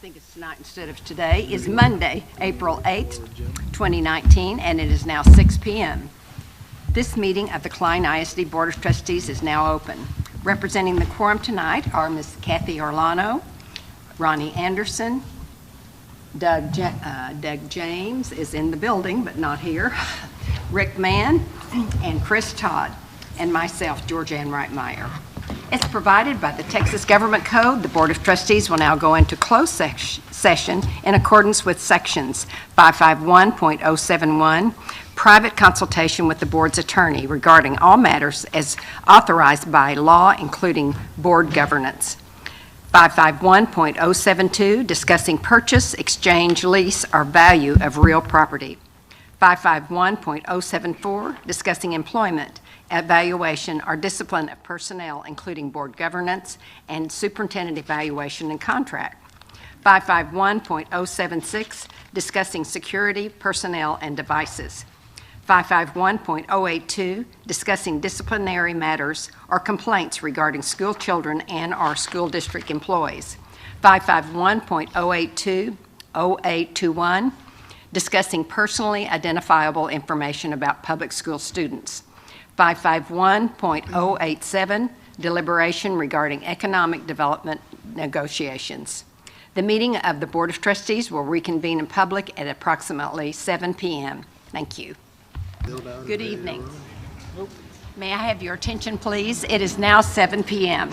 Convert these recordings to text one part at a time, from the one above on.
think it's tonight instead of today, is Monday, April 8th, 2019, and it is now 6 p.m. This meeting of the Klein ISD Board of Trustees is now open. Representing the quorum tonight are Ms. Kathy Orlano, Ronnie Anderson, Doug James is in the building but not here, Rick Mann, and Chris Todd, and myself, Georgianne Wright-Meyer. As provided by the Texas Government Code, the Board of Trustees will now go into closed session in accordance with sections 551.071, private consultation with the board's attorney regarding all matters as authorized by law, including board governance. 551.072, discussing purchase, exchange, lease, or value of real property. 551.074, discussing employment, evaluation, or discipline of personnel, including board governance and superintendent evaluation and contract. 551.076, discussing security, personnel, and devices. 551.082, discussing disciplinary matters or complaints regarding school children and or school district employees. 551.082, 0821, discussing personally identifiable information about public school students. 551.087, deliberation regarding economic development negotiations. The meeting of the Board of Trustees will reconvene in public at approximately 7 p.m. Thank you. Good evening. May I have your attention, please? It is now 7 p.m.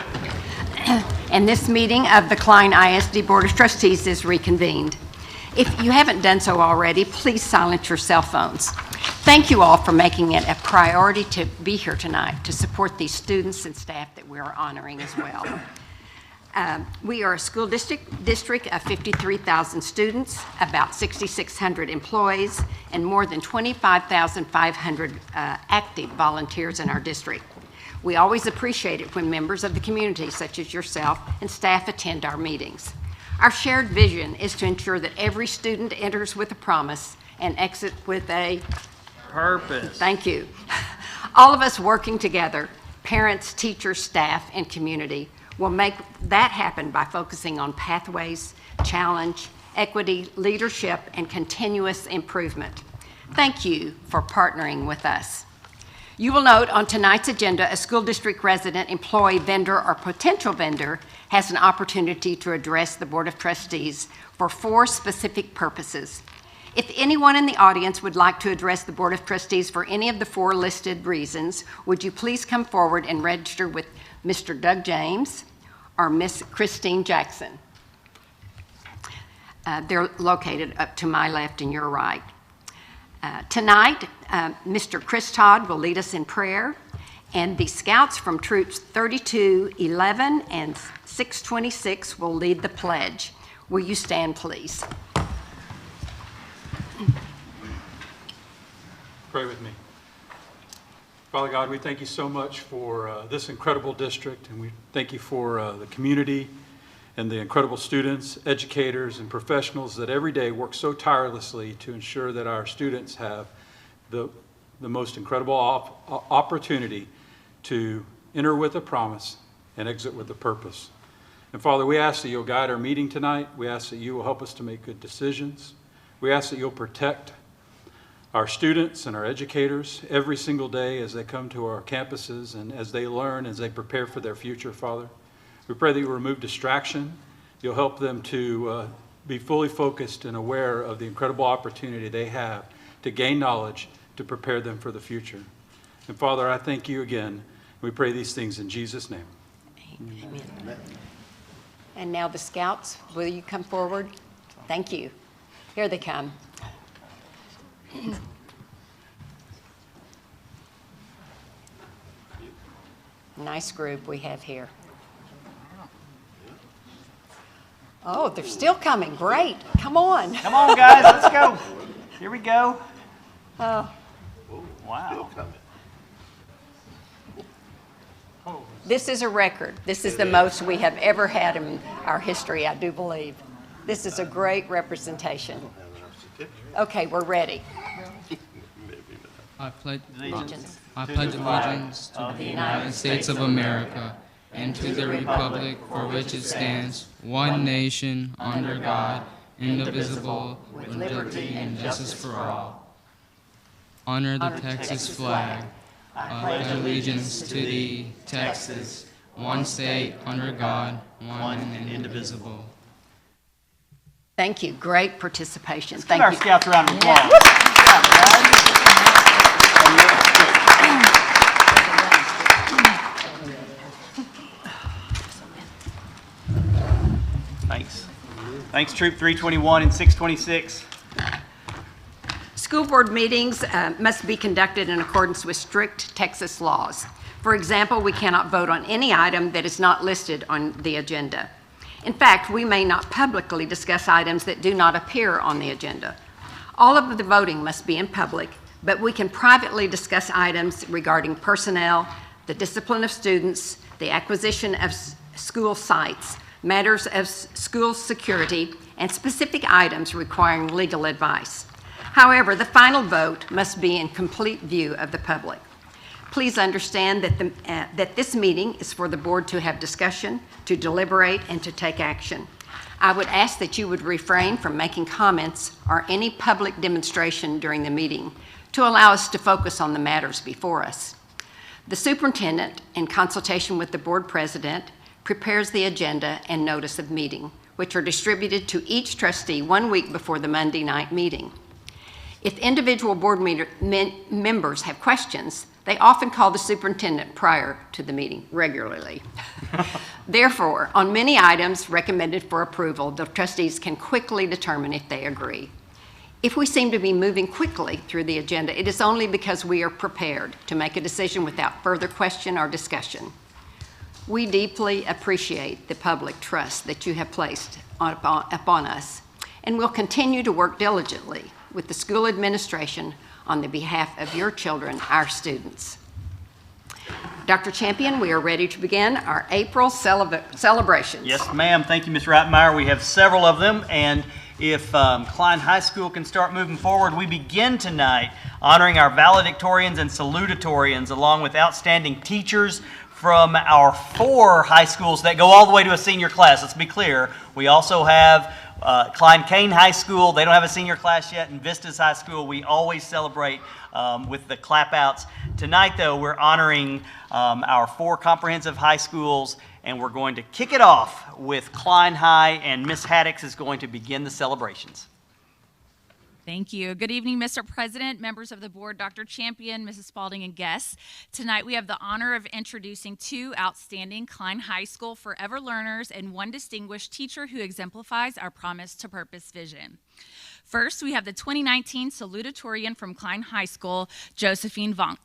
and this meeting of the Klein ISD Board of Trustees is reconvened. If you haven't done so already, please silence your cell phones. Thank you all for making it a priority to be here tonight to support these students and staff that we are honoring as well. We are a school district of 53,000 students, about 6,600 employees, and more than 25,500 active volunteers in our district. We always appreciate it when members of the community, such as yourself, and staff attend our meetings. Our shared vision is to ensure that every student enters with a promise and exits with a purpose. Thank you. All of us working together, parents, teachers, staff, and community, will make that happen by focusing on pathways, challenge, equity, leadership, and continuous improvement. Thank you for partnering with us. You will note on tonight's agenda, a school district resident, employee, vendor, or potential vendor has an opportunity to address the Board of Trustees for 4 specific purposes. If anyone in the audience would like to address the Board of Trustees for any of the 4 listed reasons, would you please come forward and register with Mr. Doug James or Miss Christine Jackson. They're located up to my left and your right. Tonight, Mr. Chris Todd will lead us in prayer, and the scouts from troops 3211 and 626 will lead the pledge. Will you stand, please? Pray with me. Father God, we thank you so much for this incredible district, and we thank you for the community and the incredible students, educators, and professionals that every day work so tirelessly to ensure that our students have the most incredible opportunity to enter with a promise and exit with a purpose. And Father, we ask that you'll guide our meeting tonight. We ask that you will help us to make good decisions. We ask that you'll protect our students and our educators every single day as they come to our campuses and as they learn, as they prepare for their future, Father. We pray that you'll remove distraction. You'll help them to be fully focused and aware of the incredible opportunity they have to gain knowledge to prepare them for the future. And Father, I thank you again. We pray these things in Jesus' name. Amen. Amen. And now the scouts, will you come forward? Thank you. Here they come. Nice group we have here. Oh, they're still coming. Great. Come on. Come on, guys. Let's go. Here we go. Oh. Wow. This is a record. This is the most we have ever had in our history, I do believe. This is a great representation. Okay, we're ready. I pledge Allegiance allegiance to the United States of America and to the republic for which it stands, one nation, under God, indivisible, with liberty and justice for all. Honor the Texas flag. I pledge allegiance to thee, Texas, one state, under God, one and indivisible. Thank you. Great participation. Give Thank our you. scouts a round of Yeah. applause. Thanks. Thanks, Troop 321 and 626. School board meetings must be conducted in accordance with strict Texas laws. For example, we cannot vote on any item that is not listed on the agenda. In fact, we may not publicly discuss items that do not appear on the agenda. All of the voting must be in public, but we can privately discuss items regarding personnel, the discipline of students, the acquisition of school sites, matters of school security, and specific items requiring legal advice. However, the final vote must be in complete view of the public. Please understand that this meeting is for the board to have discussion, to deliberate, and to take action. I would ask that you would refrain from making comments or any public demonstration during the meeting to allow us to focus on the matters before us. The superintendent, in consultation with the board president, prepares the agenda and notice of meeting, which are distributed to each trustee 1 week before the Monday night meeting. If individual board members have questions, they often call the superintendent prior to the meeting regularly. Therefore, on many items recommended for approval, the trustees can quickly determine if they agree. If we seem to be moving quickly through the agenda, it is only because we are prepared to make a decision without further question or discussion. We deeply appreciate the public trust that you have placed upon us, and will continue to work diligently with the school administration on the behalf of your children, our students. Dr. Champion, we are ready to begin our April celebrations. Yes, ma'am. Thank you, Ms. Reitmeyer. We have several of them, and if Klein High School can start moving forward, we begin tonight honoring our valedictorians and salutatorians, along with outstanding teachers from our 4 high schools that go all the way to a senior class. Let's be clear. We also have Klein Kane High School. They don't have a senior class yet. And Vistas High School, we always celebrate with the clap outs. Tonight, though, we're honoring our 4 comprehensive high schools, and we're going to kick it off with Klein High, and Miss Haddix is going to begin the celebrations. Thank you. Good evening, Mr. President, members of the board, Dr. Champion, Mrs. Spalding, and guests. Tonight we have the honor of introducing 2 outstanding Klein High School forever learners and 1 distinguished teacher who exemplifies our promise to purpose vision. First, we have the 2019 salutatorian from Klein High School, Josephine Vonk.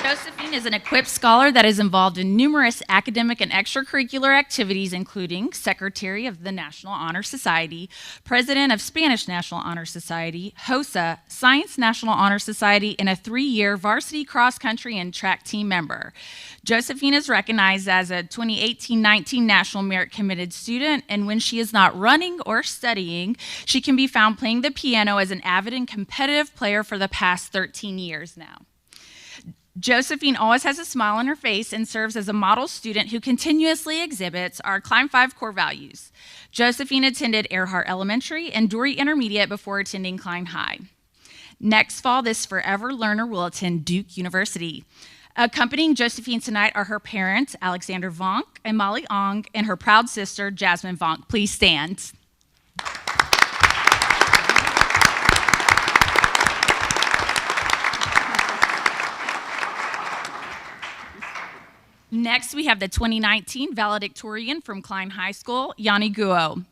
Josephine is an equipped scholar that is involved in numerous academic and extracurricular activities, including Secretary of the National Honor Society, President of Spanish National Honor Society, HOSA, Science National Honor Society, and a 3-year varsity cross-country and track team member. Josephine is recognized as a 2018-19 National Merit Committed student, and when she is not running or studying, she can be found playing the piano as an avid and competitive player for the past 13 years now. Josephine always has a smile on her face and serves as a model student who continuously exhibits our Klein 5 core values. Josephine attended Earhart Elementary and Dory Intermediate before attending Klein High. Next fall, this forever learner will attend Duke University. Accompanying Josephine tonight are her parents, Alexander Vonk and Molly Ong, and her proud sister, Jasmine Vonk. Please stand. Next, we have the 2019 valedictorian from Klein High School, Yanni Guo.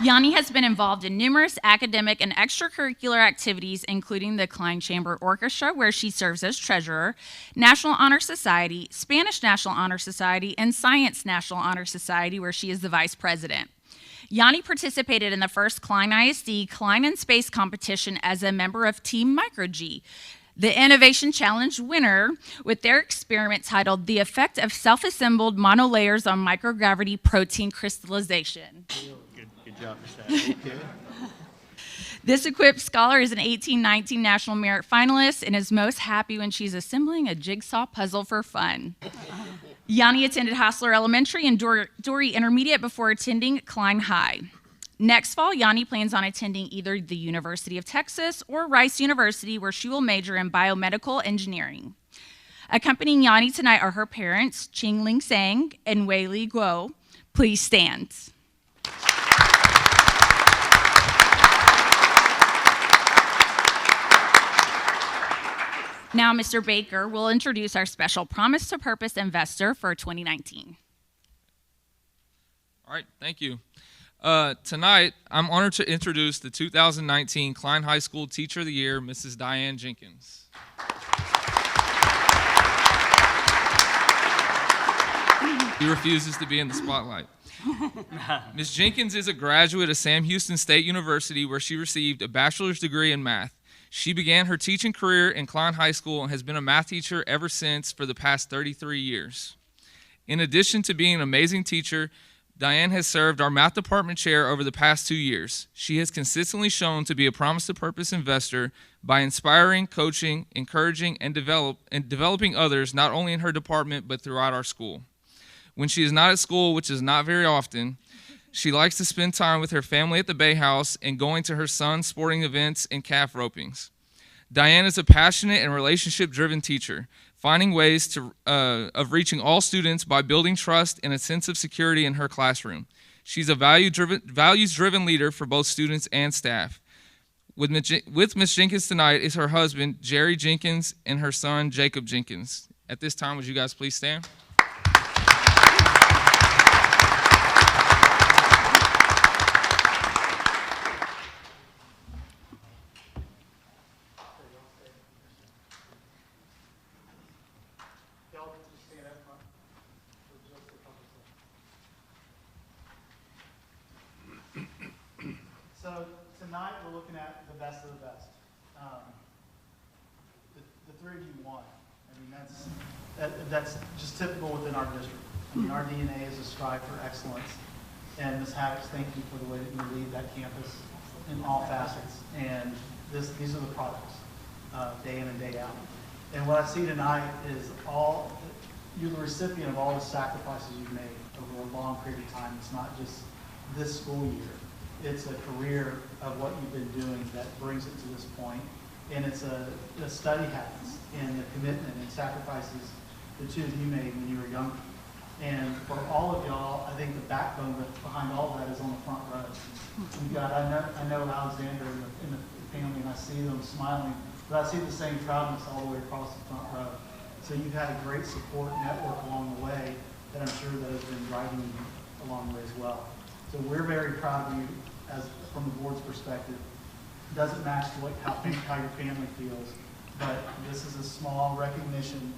Yanni has been involved in numerous academic and extracurricular activities, including the Klein Chamber Orchestra, where she serves as treasurer, National Honor Society, Spanish National Honor Society, and Science National Honor Society, where she is the vice president. Yanni participated in the first Klein ISD Klein in Space competition as a member of Team Micro G. the Innovation Challenge winner with their experiment titled The Effect of Self-Assembled Monolayers on Microgravity Protein Crystallization. Good job, Michelle. This equipped scholar is an 1819 National Merit finalist and is most happy when she's assembling a jigsaw puzzle for fun. Yanni attended Hassler Elementary and Dory Intermediate before attending Klein High. Next fall, Yanni plans on attending either the University of Texas or Rice University, where she will major in biomedical engineering. Accompanying Yanni tonight are her parents, Ching Ling Sang and Wei Li Guo. Please stand. Now, Mr. Baker will introduce our special Promise to Purpose investor for 2019. All right, thank you. Tonight, I'm honored to introduce the 2019 Klein High School Teacher of the Year, Mrs. Diane Jenkins. He refuses to be in the spotlight. Ms. Jenkins is a graduate of Sam Houston State University, where she received a bachelor's degree in math. She began her teaching career in Klein High School and has been a math teacher ever since for the past 33 years. In addition to being an amazing teacher, Diane has served our math department chair over the past 2 years. She has consistently shown to be a Promise to Purpose investor by inspiring, coaching, encouraging, and developing others, not only in her department but throughout our school. When she is not at school, which is not very often, she likes to spend time with her family at the Bay House and going to her son's sporting events and calf ropings. Diane is a passionate and relationship-driven teacher, finding ways of reaching all students by building trust and a sense of security in her classroom. She's a values-driven leader for both students and staff. With Ms. Jenkins tonight is her husband, Jerry Jenkins, and her son, Jacob Jenkins. At this time, would you guys please stand? So tonight we're looking at the best of the best. The three of you won. I mean, that's just typical within our district. I mean, our DNA is a strive for excellence. And Ms. Haddix, thank you for the way that you lead that campus in all facets. And these are the products, day in and day out. And what I see tonight is you're the recipient of all the sacrifices you've made over a long period of time. It's not just this school year. It's a career of what you've been doing that brings it to this point. And it's the study habits and the commitment and sacrifices the two of you made when you were younger. And for all of y'all, I think the backbone behind all of that is on the front row. You've got, I know Alexander in the family, and I see them smiling, but I see the same proudness all the way across the front row. So you've had a great support network along the way that I'm sure that has been driving you along the way as well. So we're very proud of you from the board's perspective. It doesn't match to how your family feels, but this is a small recognition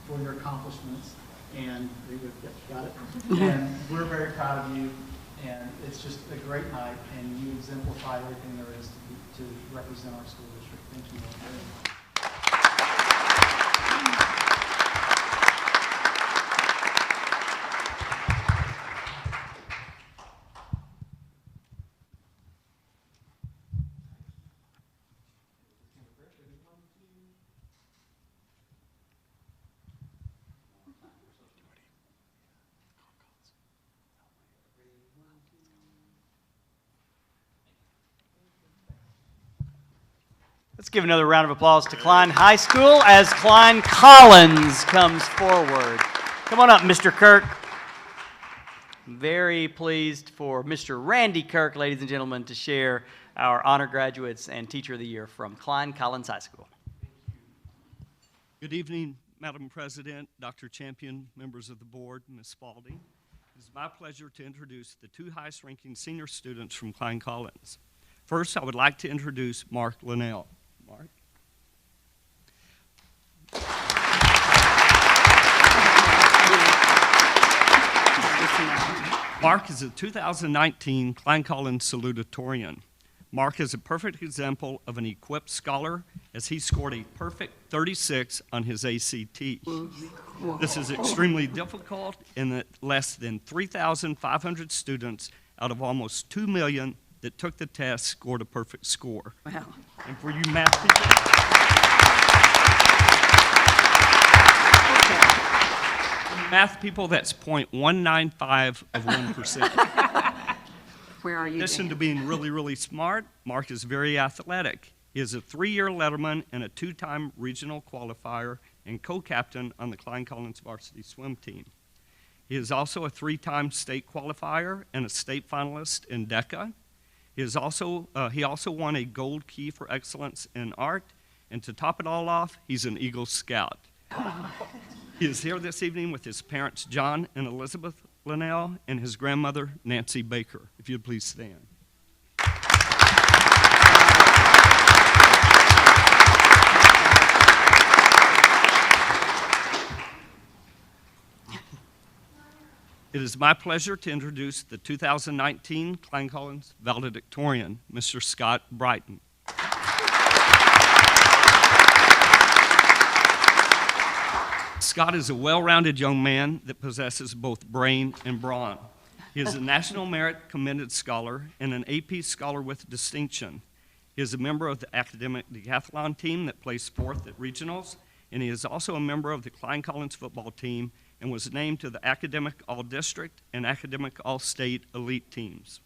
for your accomplishments. And there you go. Yep, got it. And we're very proud of you, and it's just a great night, and you exemplify everything there is to represent our school district. Thank you all very much. Let's give another round of applause to Klein High School as Klein Collins comes forward. Come on up, Mr. Kirk. Very pleased for Mr. Randy Kirk, ladies and gentlemen, to share our honor graduates and Teacher of the Year from Klein Collins High School. Good evening, Madam President, Dr. Champion, members of the board, Ms. Spalding. It is my pleasure to introduce the two highest-ranking senior students from Klein Collins. First, I would like to introduce Mark Linnell. Mark. Mark is a 2019 Klein Collins salutatorian. Mark is a perfect example of an equipped scholar as he scored a perfect 36 on his ACT. This is extremely difficult in that less than 3,500 students out of almost 2 million that took the test scored a perfect score. Wow. And for you math people, that's 0.195 of 1%. Where are In you? addition Dan? to being really, really smart, Mark is very athletic. He is a 3-year letterman and a 2-time regional qualifier and co-captain on the Klein Collins varsity swim team. He is also a 3-time state qualifier and a state finalist in DECA. He also won a gold key for excellence in art, and to top it all off, he's an Eagle Scout. He is here this evening with his parents, John and Elizabeth Linnell, and his grandmother, Nancy Baker. If you'd please stand. It is my pleasure to introduce the 2019 Klein Collins valedictorian, Mr. Scott Brighton. Scott is a well-rounded young man that possesses both brain and brawn. He is a National Merit Commended Scholar and an AP Scholar with distinction. He is a member of the academic decathlon team that placed 4th at regionals, and he is also a member of the Klein Collins football team and was named to the Academic All-District and Academic All-State Elite teams.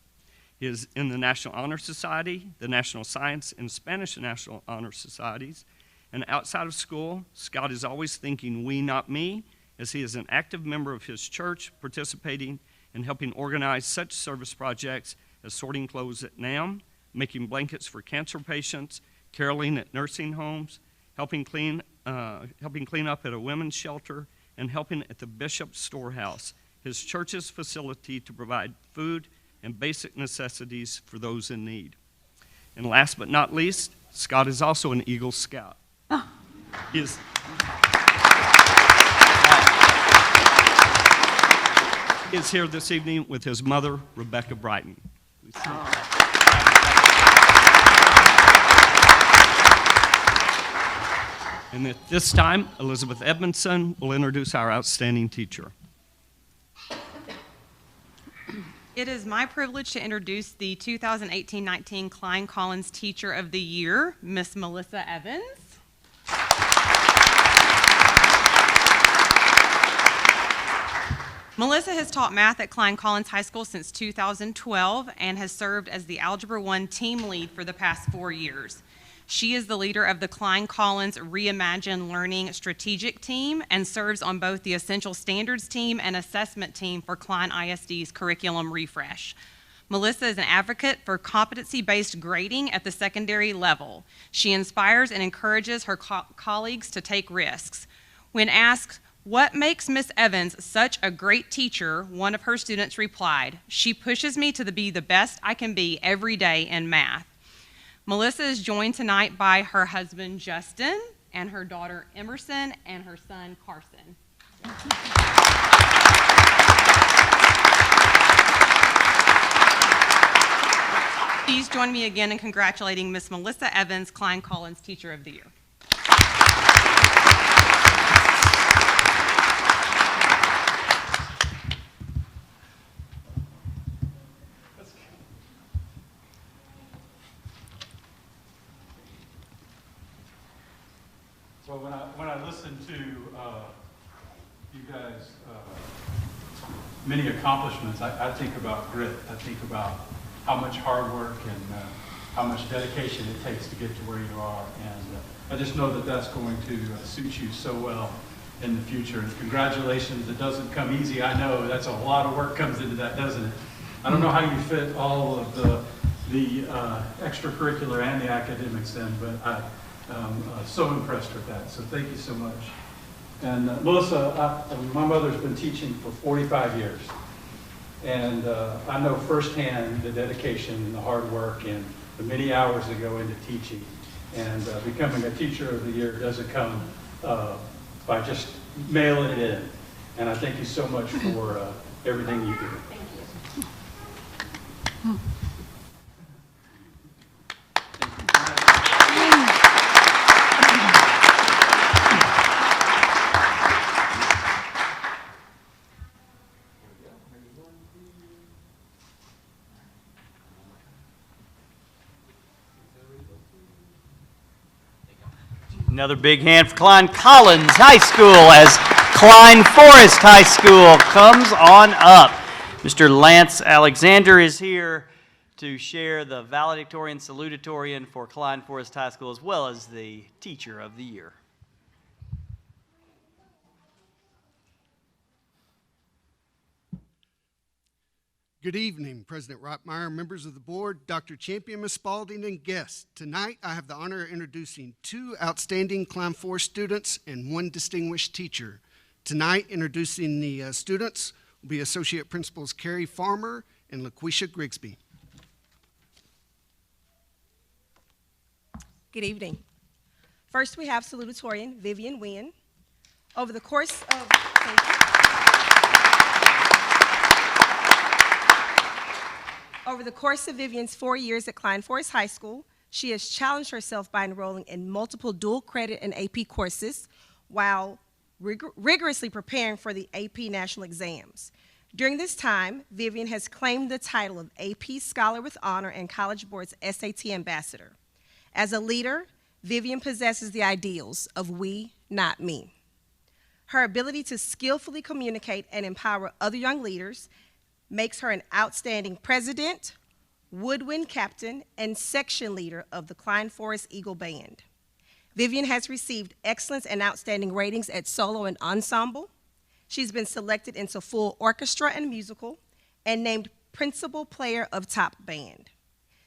He is in the National Honor Society, the National Science and Spanish National Honor Societies, and outside of school, Scott is always thinking we, not me, as he is an active member of his church, participating and helping organize such service projects as sorting clothes at NAM, making blankets for cancer patients, caroling at nursing homes, helping clean up at a women's shelter, and helping at the Bishop's Storehouse, his church's facility to provide food and basic necessities for those in need. And last but not least, Scott is also an Eagle Scout. He is here this evening with his mother, Rebecca Brighton. And at this time, Elizabeth Edmondson will introduce our outstanding teacher. It is my privilege to introduce the 2018-19 Klein Collins Teacher of the Year, Miss Melissa Evans. Melissa has taught math at Klein Collins High School since 2012 and has served as the Algebra 1 team lead for the past 4 years. She is the leader of the Klein Collins Reimagine Learning Strategic Team and serves on both the Essential Standards Team and Assessment Team for Klein ISD's Curriculum Refresh. Melissa is an advocate for competency-based grading at the secondary level. She inspires and encourages her colleagues to take risks. When asked, "What makes Miss Evans such a great teacher?" one of her students replied, "She pushes me to be the best I can be every day in math." Melissa is joined tonight by her husband, Justin, and her daughter, Emerson, and her son, Carson. Please join me again in congratulating Miss Melissa Evans, Klein Collins Teacher of the Year. Well, when I listen to you guys' many accomplishments, I think about grit. I think about how much hard work and how much dedication it takes to get to where you are. And I just know that that's going to suit you so well in the future. And congratulations. It doesn't come easy. I know that's a lot of work comes into that, doesn't it? I don't know how you fit all of the extracurricular and the academics in, but I'm so impressed with that, so thank you so much. And Melissa, my mother's been teaching for 45 years, and I know firsthand the dedication and the hard work and the many hours that go into teaching. And becoming a Teacher of the Year doesn't come by just mailing it in. And I thank you so much for everything you do. Thank you. Another big hand for Klein Collins High School as Klein Forest High School comes on up. Mr. Lance Alexander is here to share the valedictorian salutatorian for Klein Forest High School as well as the Teacher of the Year. Good evening, President Rottmeyer, members of the board, Dr. Champion, Ms. Spalding, and guests. Tonight, I have the honor of introducing 2 outstanding Klein Forest students and 1 distinguished teacher. Tonight, introducing the students will be Associate Principals Carrie Farmer and LaQuisha Grigsby. Good evening. First, we have salutatorian Vivian Wynn. Over the course of, Over the course of Vivian's 4 years at Klein Forest High School, she has challenged herself by enrolling in multiple dual credit and AP courses while rigorously preparing for the AP national exams. During this time, Vivian has claimed the title of AP Scholar with Honor and College Board's SAT Ambassador. As a leader, Vivian possesses the ideals of we, not me. Her ability to skillfully communicate and empower other young leaders makes her an outstanding president, woodwind captain, and section leader of the Klein Forest Eagle Band. Vivian has received excellence and outstanding ratings at solo and ensemble. She's been selected into full orchestra and musical and named principal player of top band.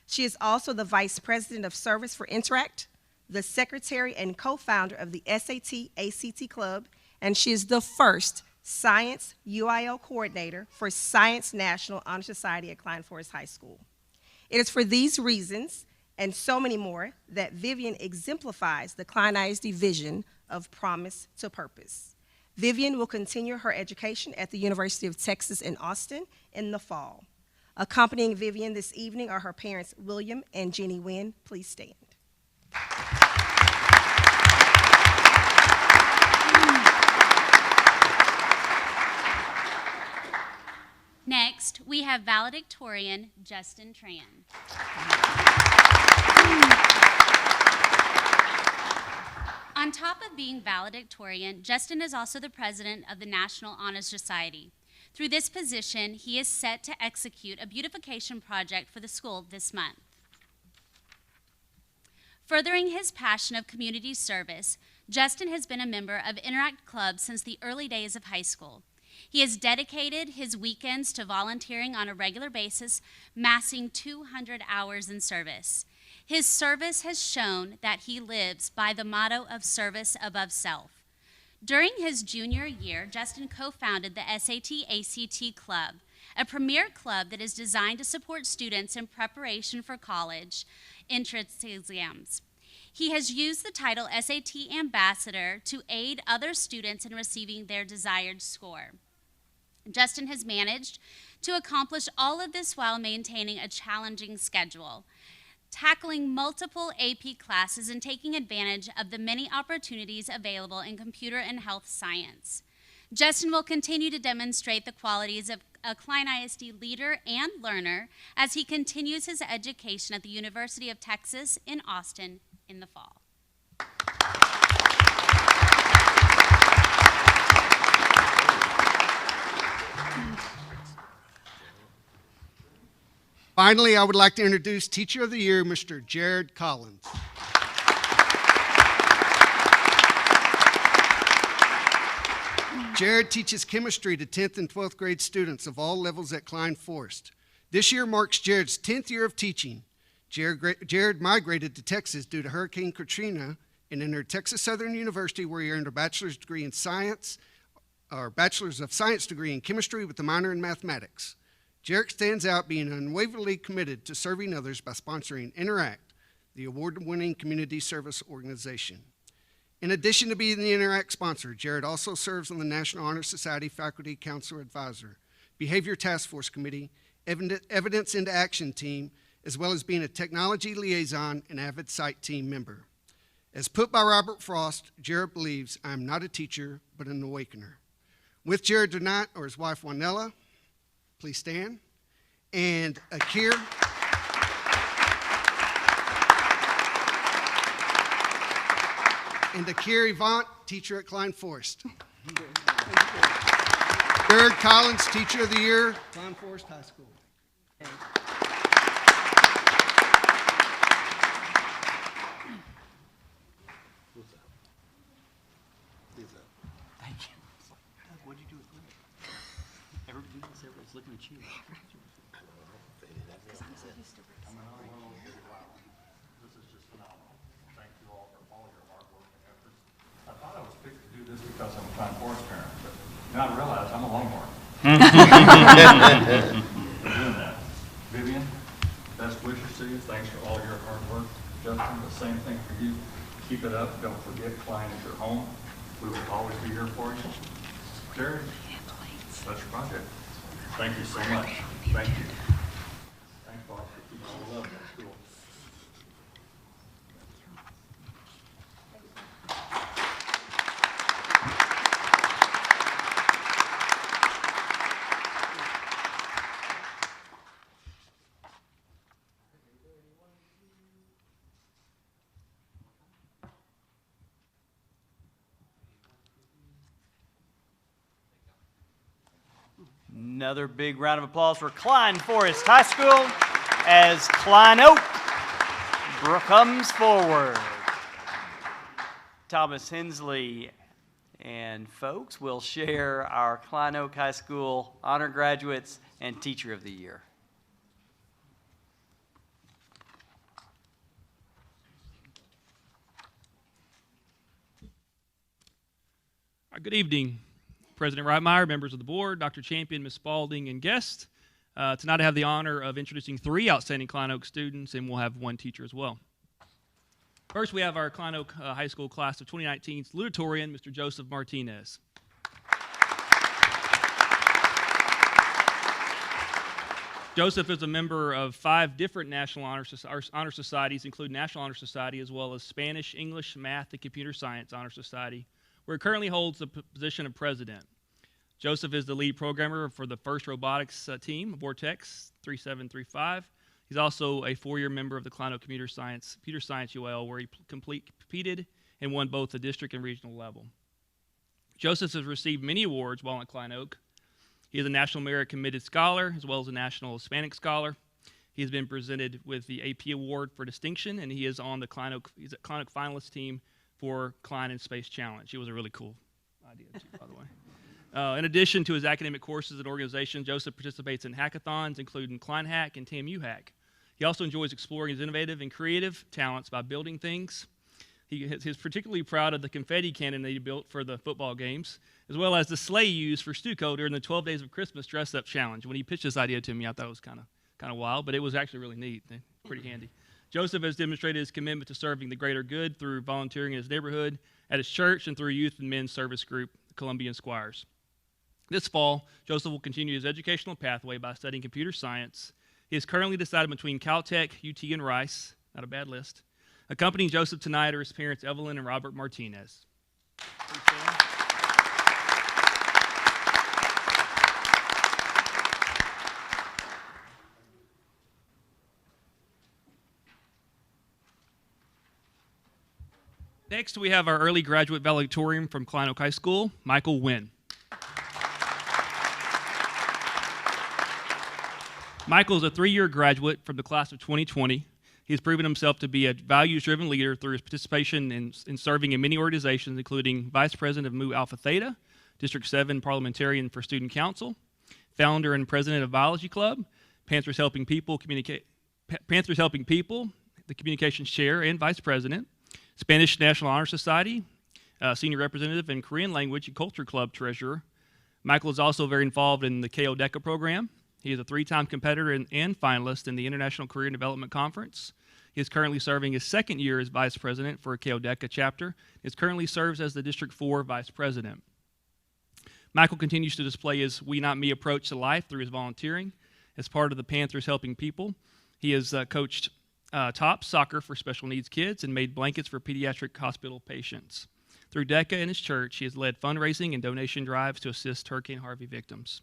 She is also the vice president of service for Interact, the secretary and co-founder of the SAT-ACT Club, and she is the first Science UIL Coordinator for Science National Honor Society at Klein Forest High School. It is for these reasons, and so many more, that Vivian exemplifies the Klein ISD vision of promise to purpose. Vivian will continue her education at the University of Texas in Austin in the fall. Accompanying Vivian this evening are her parents, William and Jenny Wynn. Please stand. Next, we have valedictorian Justin Tran. On top of being valedictorian, Justin is also the president of the National Honor Society. Through this position, he is set to execute a beautification project for the school this month. Furthering his passion of community service, Justin has been a member of Interact Club since the early days of high school. He has dedicated his weekends to volunteering on a regular basis, massing 200 hours in service. His service has shown that he lives by the motto of service above self. During his junior year, Justin co-founded the SAT-ACT Club, a premier club that is designed to support students in preparation for college entrance exams. He has used the title SAT Ambassador to aid other students in receiving their desired score. Justin has managed to accomplish all of this while maintaining a challenging schedule, tackling multiple AP classes and taking advantage of the many opportunities available in computer and health science. Justin will continue to demonstrate the qualities of a Klein ISD leader and learner as he continues his education at the University of Texas in Austin in the fall. Finally, I would like to introduce Teacher of the Year, Mr. Jared Collins. Jared teaches chemistry to 10th and 12th grade students of all levels at Klein Forest. This year marks Jared's 10th year of teaching. Jared migrated to Texas due to Hurricane Katrina and entered Texas Southern University, where he earned a bachelor's degree in science, or bachelor's of science degree in chemistry with a minor in mathematics. Jared stands out being unwaveringly committed to serving others by sponsoring Interact, the award-winning community service organization. In addition to being the Interact sponsor, Jared also serves on the National Honor Society Faculty Council Advisor, Behavior Task Force Committee, Evidence into Action Team, as well as being a technology liaison and avid site team member. As put by Robert Frost, Jared believes, "I am not a teacher, but an awakener." With Jared tonight are his wife, Juanella, please stand, and Akir. and Akiri Vaught, teacher at Klein Forest. Jared Collins, Teacher of the Year, Klein Forest High School. Thank you. What'd you do with Greg? Everybody's looking at you. This is just phenomenal. Thank you all for all your hard work and efforts. I thought I was picked to do this because I'm a Klein Forest parent, but now I realize I'm a Longhorn. For doing that. Vivian, best wishes to you. Thanks for all your hard work. Justin, the same thing for you. Keep it up. Don't forget Klein is your home. We will always be here for you. Jared, that's your project. Thank you so much. Thank you. Thanks, Bob, for keeping all the love in that school. Another big round of applause for Klein Forest High School as Klein Oak comes forward. Thomas Hensley and folks will share our Klein Oak High School honor graduates and Teacher of the Year. Good evening, President Reitmeyer, members of the board, Dr. Champion, Ms. Spalding, and guests. Tonight I have the honor of introducing 3 outstanding Klein Oak students, and we'll have 1 teacher as well. First, we have our Klein Oak High School class of 2019 salutatorian, Mr. Joseph Martinez. Joseph is a member of 5 different National Honor Societies, including National Honor Society, as well as Spanish, English, Math, and Computer Science Honor Society, where he currently holds the position of president. Joseph is the lead programmer for the first robotics team, Vortex 3735. He's also a 4-year member of the Klein Oak Computer Science UL, where he competed and won both the district and regional level. Joseph has received many awards while at Klein Oak. He is a National Merit Committed Scholar, as well as a National Hispanic Scholar. He has been presented with the AP Award for Distinction, and he is on the Klein Oak finalist team for Klein in Space Challenge. It was a really cool idea, too, by the way. In addition to his academic courses and organizations, Joseph participates in hackathons, including Klein Hack and TAMU Hack. He also enjoys exploring his innovative and creative talents by building things. He is particularly proud of the confetti cannon that he built for the football games, as well as the sleigh used for Stuco during the 12 Days of Christmas dress-up challenge. When he pitched this idea to me, I thought it was kind of wild, but it was actually really neat, pretty handy. Joseph has demonstrated his commitment to serving the greater good through volunteering in his neighborhood, at his church, and through youth and men's service group, the Columbian Squires. This fall, Joseph will continue his educational pathway by studying computer science. He is currently decided between Caltech, UT, and Rice. Not a bad list. Accompanying Joseph tonight are his parents, Evelyn and Robert Martinez. Next, we have our early graduate valedictorian from Klein Oak High School, Michael Wynn. Michael is a 3-year graduate from the class of 2020. He has proven himself to be a values-driven leader through his participation in serving in many organizations, including Vice President of Mu Alpha Theta, District 7 Parliamentarian for Student Council, Founder and President of Biology Club, Panthers Helping People, the Communications Chair and Vice President, Spanish National Honor Society, Senior Representative, and Korean Language and Culture Club Treasurer. Michael is also very involved in the KO DECA program. He is a 3-time competitor and finalist in the International Career and Development Conference. He is currently serving his 2nd year as Vice President for a KO DECA chapter. He currently serves as the District 4 Vice President. Michael continues to display his We Not Me approach to life through his volunteering. As part of the Panthers Helping People, he has coached top soccer for special needs kids and made blankets for pediatric hospital patients. Through DECA and his church, he has led fundraising and donation drives to assist Hurricane Harvey victims.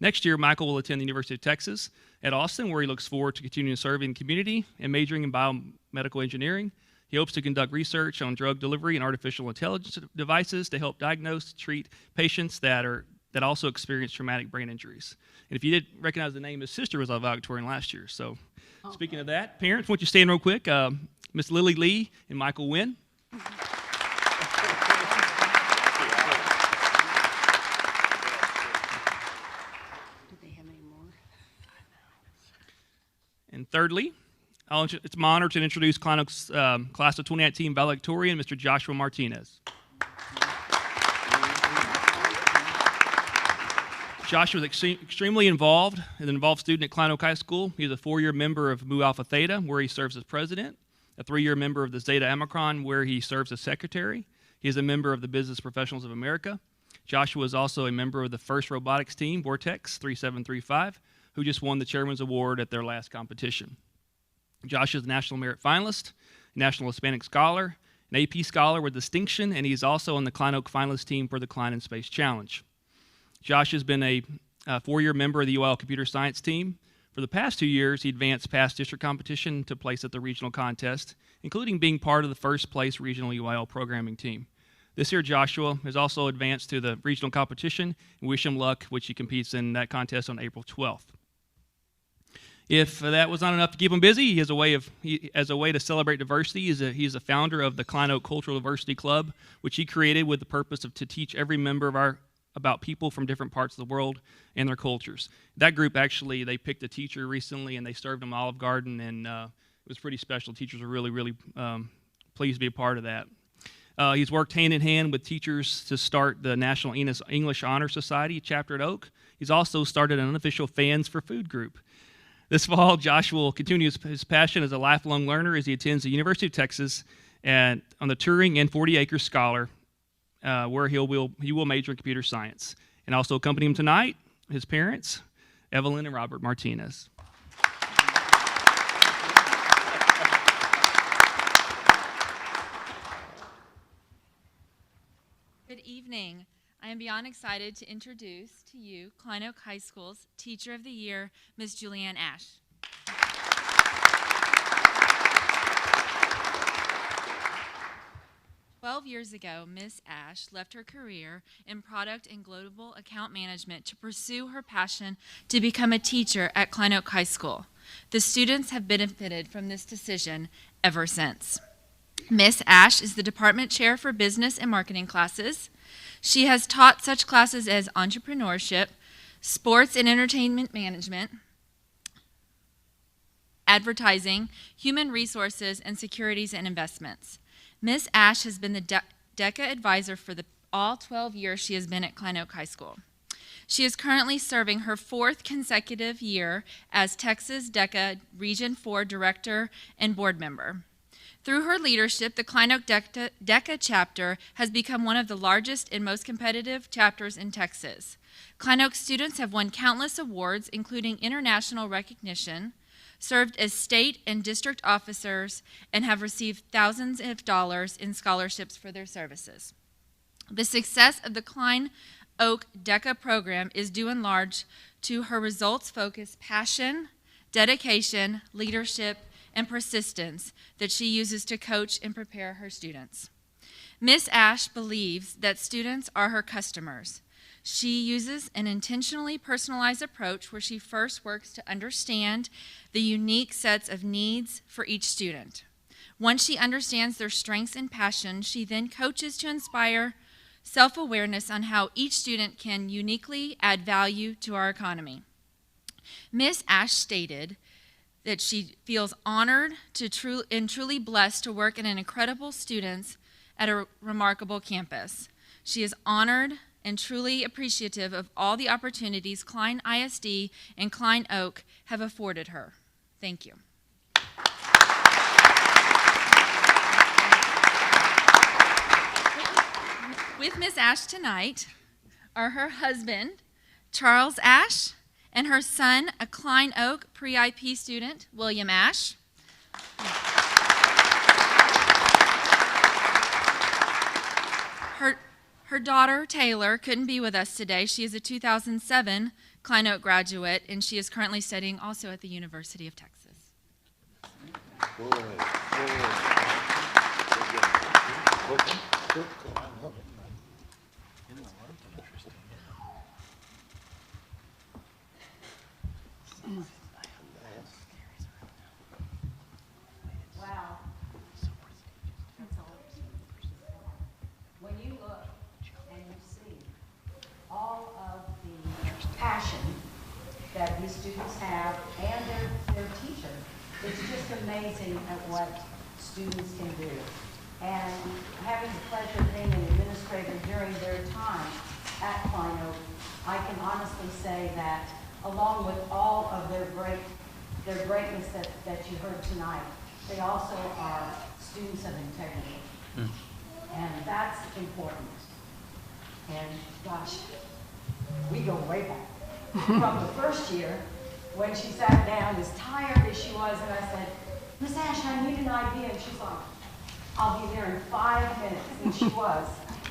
Next year, Michael will attend the University of Texas at Austin, where he looks forward to continuing to serve in the community and majoring in biomedical engineering. He hopes to conduct research on drug delivery and artificial intelligence devices to help diagnose, treat patients that also experience traumatic brain injuries. And if you didn't recognize the name, his sister was a valedictorian last year. So speaking of that, parents, won't you stand real quick? Miss Lily Lee and Michael Wynn. And thirdly, it's my honor to introduce Klein Oaks Class of 2019 valedictorian, Mr. Joshua Martinez. Joshua is extremely involved, an involved student at Klein Oak High School. He is a 4-year member of Mu Alpha Theta, where he serves as president, a 3-year member of the Zeta Omicron, where he serves as secretary. He is a member of the Business Professionals of America. Joshua is also a member of the first robotics team, Vortex 3735, who just won the Chairman's Award at their last competition. Josh is a National Merit Finalist, National Hispanic Scholar, an AP Scholar with distinction, and he's also on the Klein Oak finalist team for the Klein in Space Challenge. Josh has been a 4-year member of the UIL Computer Science team. For the past 2 years, he advanced past district competition to place at the regional contest, including being part of the first place regional UIL programming team. This year, Joshua has also advanced to the regional competition, and wish him luck, which he competes in that contest on April 12th. If that was not enough to keep him busy, as a way to celebrate diversity, he's a founder of the Klein Oak Cultural Diversity Club, which he created with the purpose to teach every member about people from different parts of the world and their cultures. That group actually, they picked a teacher recently and they served him Olive Garden, and it was pretty special. Teachers were really, really pleased to be a part of that. He's worked hand in hand with teachers to start the National English Honor Society chapter at Oak. He's also started an unofficial Fans for Food group. This fall, Josh will continue his passion as a lifelong learner as he attends the University of Texas and on the Turing and 40-acre Scholar, where he will major in computer science. And also accompany him tonight, his parents, Evelyn and Robert Martinez. Good evening. I am beyond excited to introduce to you Klein Oak High School's Teacher of the Year, Ms. Julianne Ash. 12 years ago, Ms. Ash left her career in product and global account management to pursue her passion to become a teacher at Klein Oak High School. The students have benefited from this decision ever since. Ms. Ash is the department chair for business and marketing classes. She has taught such classes as entrepreneurship, sports and entertainment management, advertising, human resources, and securities and investments. Ms. Ash has been the DECA advisor for all 12 years she has been at Klein Oak High School. She is currently serving her 4th consecutive year as Texas DECA Region 4 Director and Board Member. Through her leadership, the Klein Oak DECA chapter has become one of the largest and most competitive chapters in Texas. Klein Oak students have won countless awards, including international recognition, served as state and district officers, and have received thousands of dollars in scholarships for their services. The success of the Klein Oak DECA program is due in large to her results-focused passion, dedication, leadership, and persistence that she uses to coach and prepare her students. Ms. Ash believes that students are her customers. She uses an intentionally personalized approach where she first works to understand the unique sets of needs for each student. Once she understands their strengths and passions, she then coaches to inspire self-awareness on how each student can uniquely add value to our economy. Ms. Ash stated that she feels honored and truly blessed to work in an incredible students at a remarkable campus. She is honored and truly appreciative of all the opportunities Klein ISD and Klein Oak have afforded her. Thank you. With Ms. Ash tonight are her husband, Charles Ash, and her son, a Klein Oak pre-IP student, William Ash. Her daughter, Taylor, couldn't be with us today. She is a 2007 Klein Oak graduate, and she is currently studying also at the University of Texas. Wow. When you look and you see all of the passion that these students have and their teacher, it's just amazing at what students can do. And having the pleasure of being an administrator during their time at Klein Oak, I can honestly say that along with all of their greatness that you heard tonight, they also are students of integrity. And that's important. And gosh, we go way back. From the first year, when she sat down as tired as she was, and I said, Miss Ash, I need an idea. And she's like, I'll be there in 5 minutes. And she was.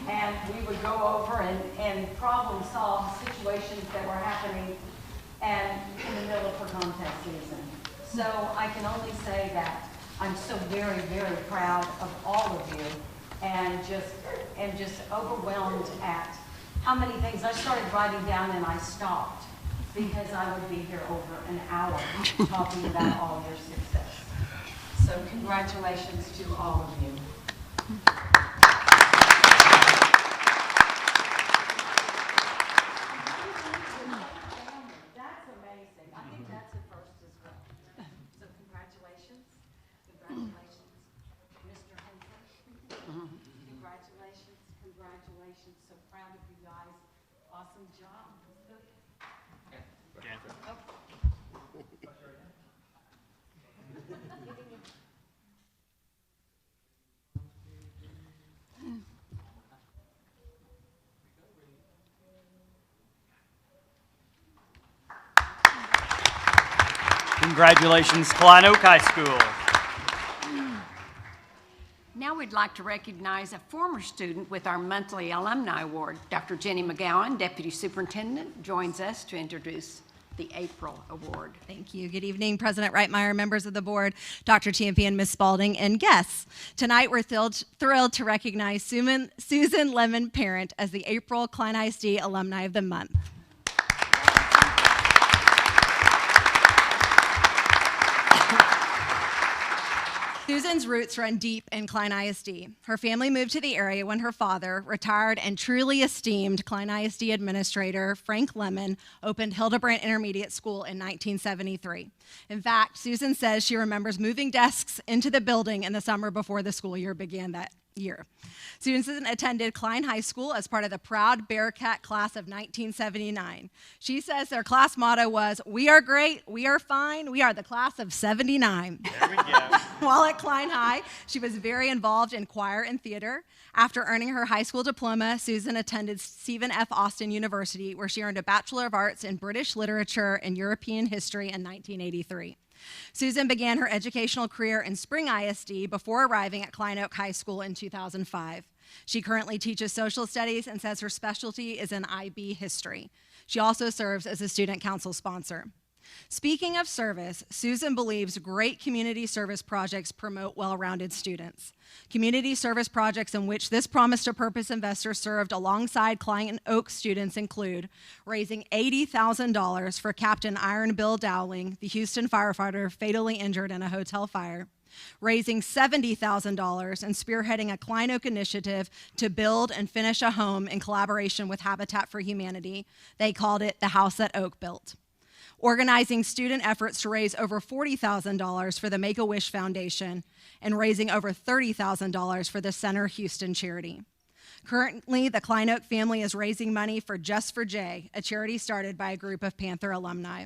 And we would go over and problem solve situations that were happening and in the middle of her contest season. So I can only say that I'm so very, very proud of all of you and just overwhelmed at how many things. I started writing down and I stopped because I would be here over an hour talking about all your success. So congratulations to all of you. That's amazing. I think that's a first as well. So congratulations. Congratulations, Mr. Henson. Congratulations. Congratulations. So proud of you guys. Awesome job. Congratulations, Klein Oak High School. Now we'd like to recognize a former student with our monthly Alumni Award. Dr. Jenny McGowan, Deputy Superintendent, joins us to introduce the April Award. Thank you. Good evening, President Reitmeyer, members of the board, Dr. Champion, Ms. Spalding, and guests. Tonight we're thrilled to recognize Susan Lemon Parent as the April Klein ISD Alumni of the Month. Susan's roots run deep in Klein ISD. Her family moved to the area when her father, retired and truly esteemed Klein ISD administrator Frank Lemon, opened Hildebrandt Intermediate School in 1973. In fact, Susan says she remembers moving desks into the building in the summer before the school year began that year. Susan attended Klein High School as part of the proud Bearcat class of 1979. She says their class motto was, "We are great, we are fine, we are the class of 79. There we go. While at Klein High, she was very involved in choir and theater. After earning her high school diploma, Susan attended Stephen F. Austin University, where she earned a Bachelor of Arts in British Literature and European History in 1983. Susan began her educational career in Spring ISD before arriving at Klein Oak High School in 2005. She currently teaches social studies and says her specialty is in IB history. She also serves as a student council sponsor. Speaking of service, Susan believes great community service projects promote well-rounded students. Community service projects in which this Promise to Purpose investor served alongside Klein Oak students include raising $80,000 for Captain Iron Bill Dowling, the Houston firefighter fatally injured in a hotel fire, raising $70,000 and spearheading a Klein Oak initiative to build and finish a home in collaboration with Habitat for Humanity. They called it the house that Oak built. Organizing student efforts to raise over $40,000 for the Make-A-Wish Foundation, and raising over $30,000 for the Center Houston charity. Currently, the Klein Oak family is raising money for Just for Jay, a charity started by a group of Panther alumni.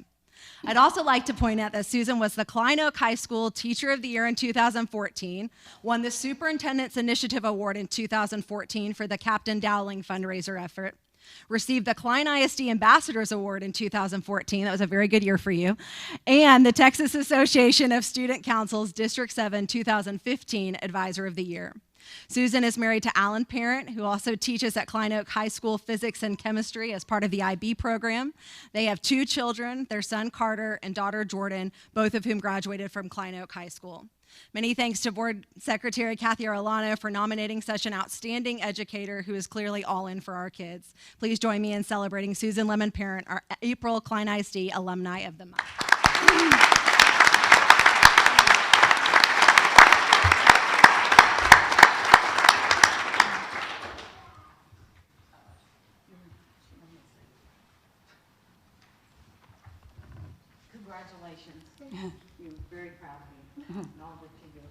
I'd also like to point out that Susan was the Klein Oak High School Teacher of the Year in 2014, won the Superintendent's Initiative Award in 2014 for the Captain Dowling fundraiser effort, received the Klein ISD Ambassadors Award in 2014. That was a very good year for you. And the Texas Association of Student Council's District 7 2015 Advisor of the Year. Susan is married to Alan Parent, who also teaches at Klein Oak High School physics and chemistry as part of the IB program. They have 2 children, their son Carter and daughter Jordan, both of whom graduated from Klein Oak High School. Many thanks to Board Secretary Kathy Arellano for nominating such an outstanding educator who is clearly all in for our kids. Please join me in celebrating Susan Lemon Parent, our April Klein ISD Alumni of the Month. Congratulations. We're very proud of you and all that you did.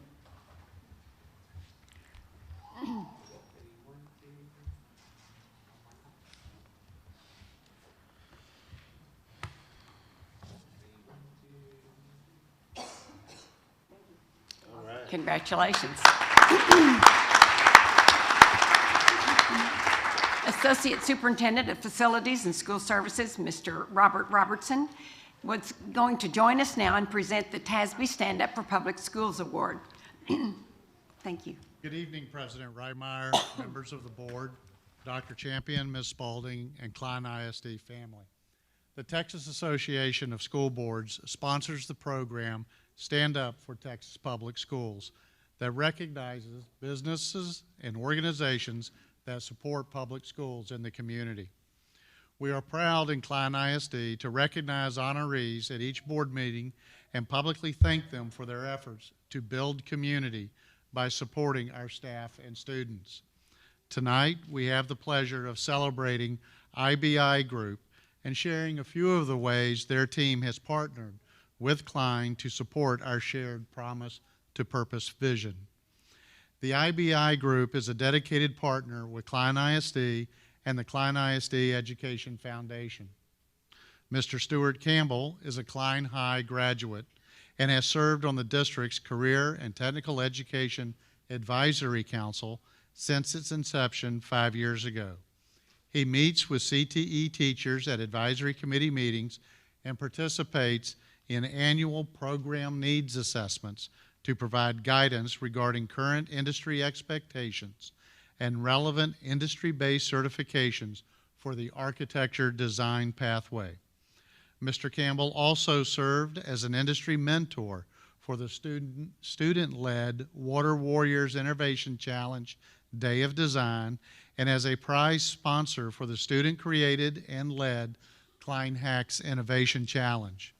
All right. Congratulations. Associate Superintendent of Facilities and School Services, Mr. Robert Robertson, was going to join us now and present the TASB Stand Up for Public Schools Award. Thank you. Good evening, President Reitmeyer, members of the board, Dr. Champion, Ms. Spalding, and Klein ISD family. The Texas Association of School Boards sponsors the program Stand Up for Texas Public Schools that recognizes businesses and organizations that support public schools in the community. We are proud in Klein ISD to recognize honorees at each board meeting and publicly thank them for their efforts to build community by supporting our staff and students. Tonight, we have the pleasure of celebrating IBI Group and sharing a few of the ways their team has partnered with Klein to support our shared promise to purpose vision. The IBI Group is a dedicated partner with Klein ISD and the Klein ISD Education Foundation. Mr. Stuart Campbell is a Klein High graduate and has served on the district's Career and Technical Education Advisory Council since its inception 5 years ago. He meets with CTE teachers at advisory committee meetings and participates in annual program needs assessments to provide guidance regarding current industry expectations and relevant industry-based certifications for the architecture design pathway. Mr. Campbell also served as an industry mentor for the student-led Water Warriors Innovation Challenge Day of Design and as a prize sponsor for the student-created and led Klein Hacks Innovation Challenge.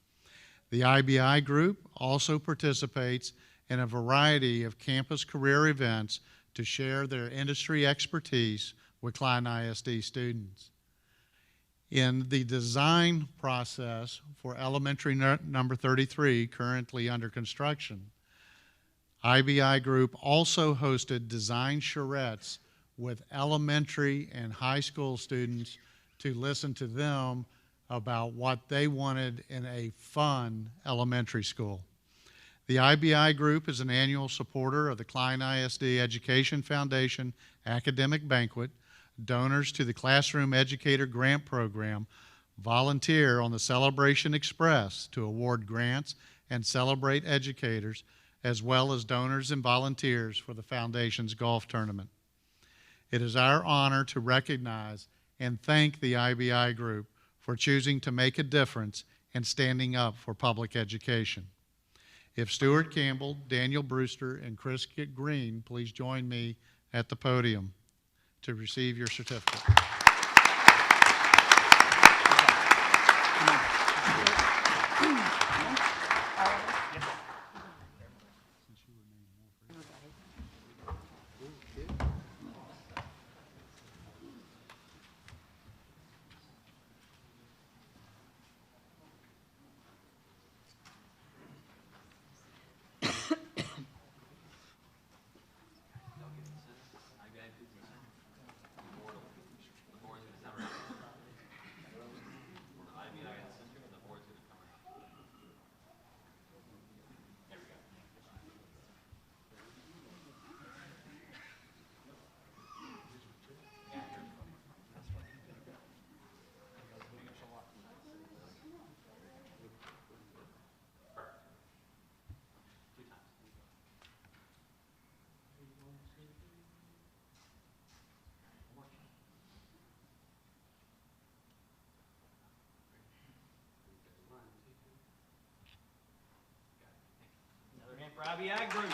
The IBI Group also participates in a variety of campus career events to share their industry expertise with Klein ISD students. In the design process for elementary number 33, currently under construction, IBI Group also hosted design charrettes with elementary and high school students to listen to them about what they wanted in a fun elementary school. The IBI Group is an annual supporter of the Klein ISD Education Foundation Academic Banquet. Donors to the Classroom Educator Grant Program volunteer on the Celebration Express to award grants and celebrate educators, as well as donors and volunteers for the Foundation's golf tournament. It is our honor to recognize and thank the IBI Group for choosing to make a difference and standing up for public education. If Stuart Campbell, Daniel Brewster, and Chris Green please join me at the podium to receive your certificate. IBI group.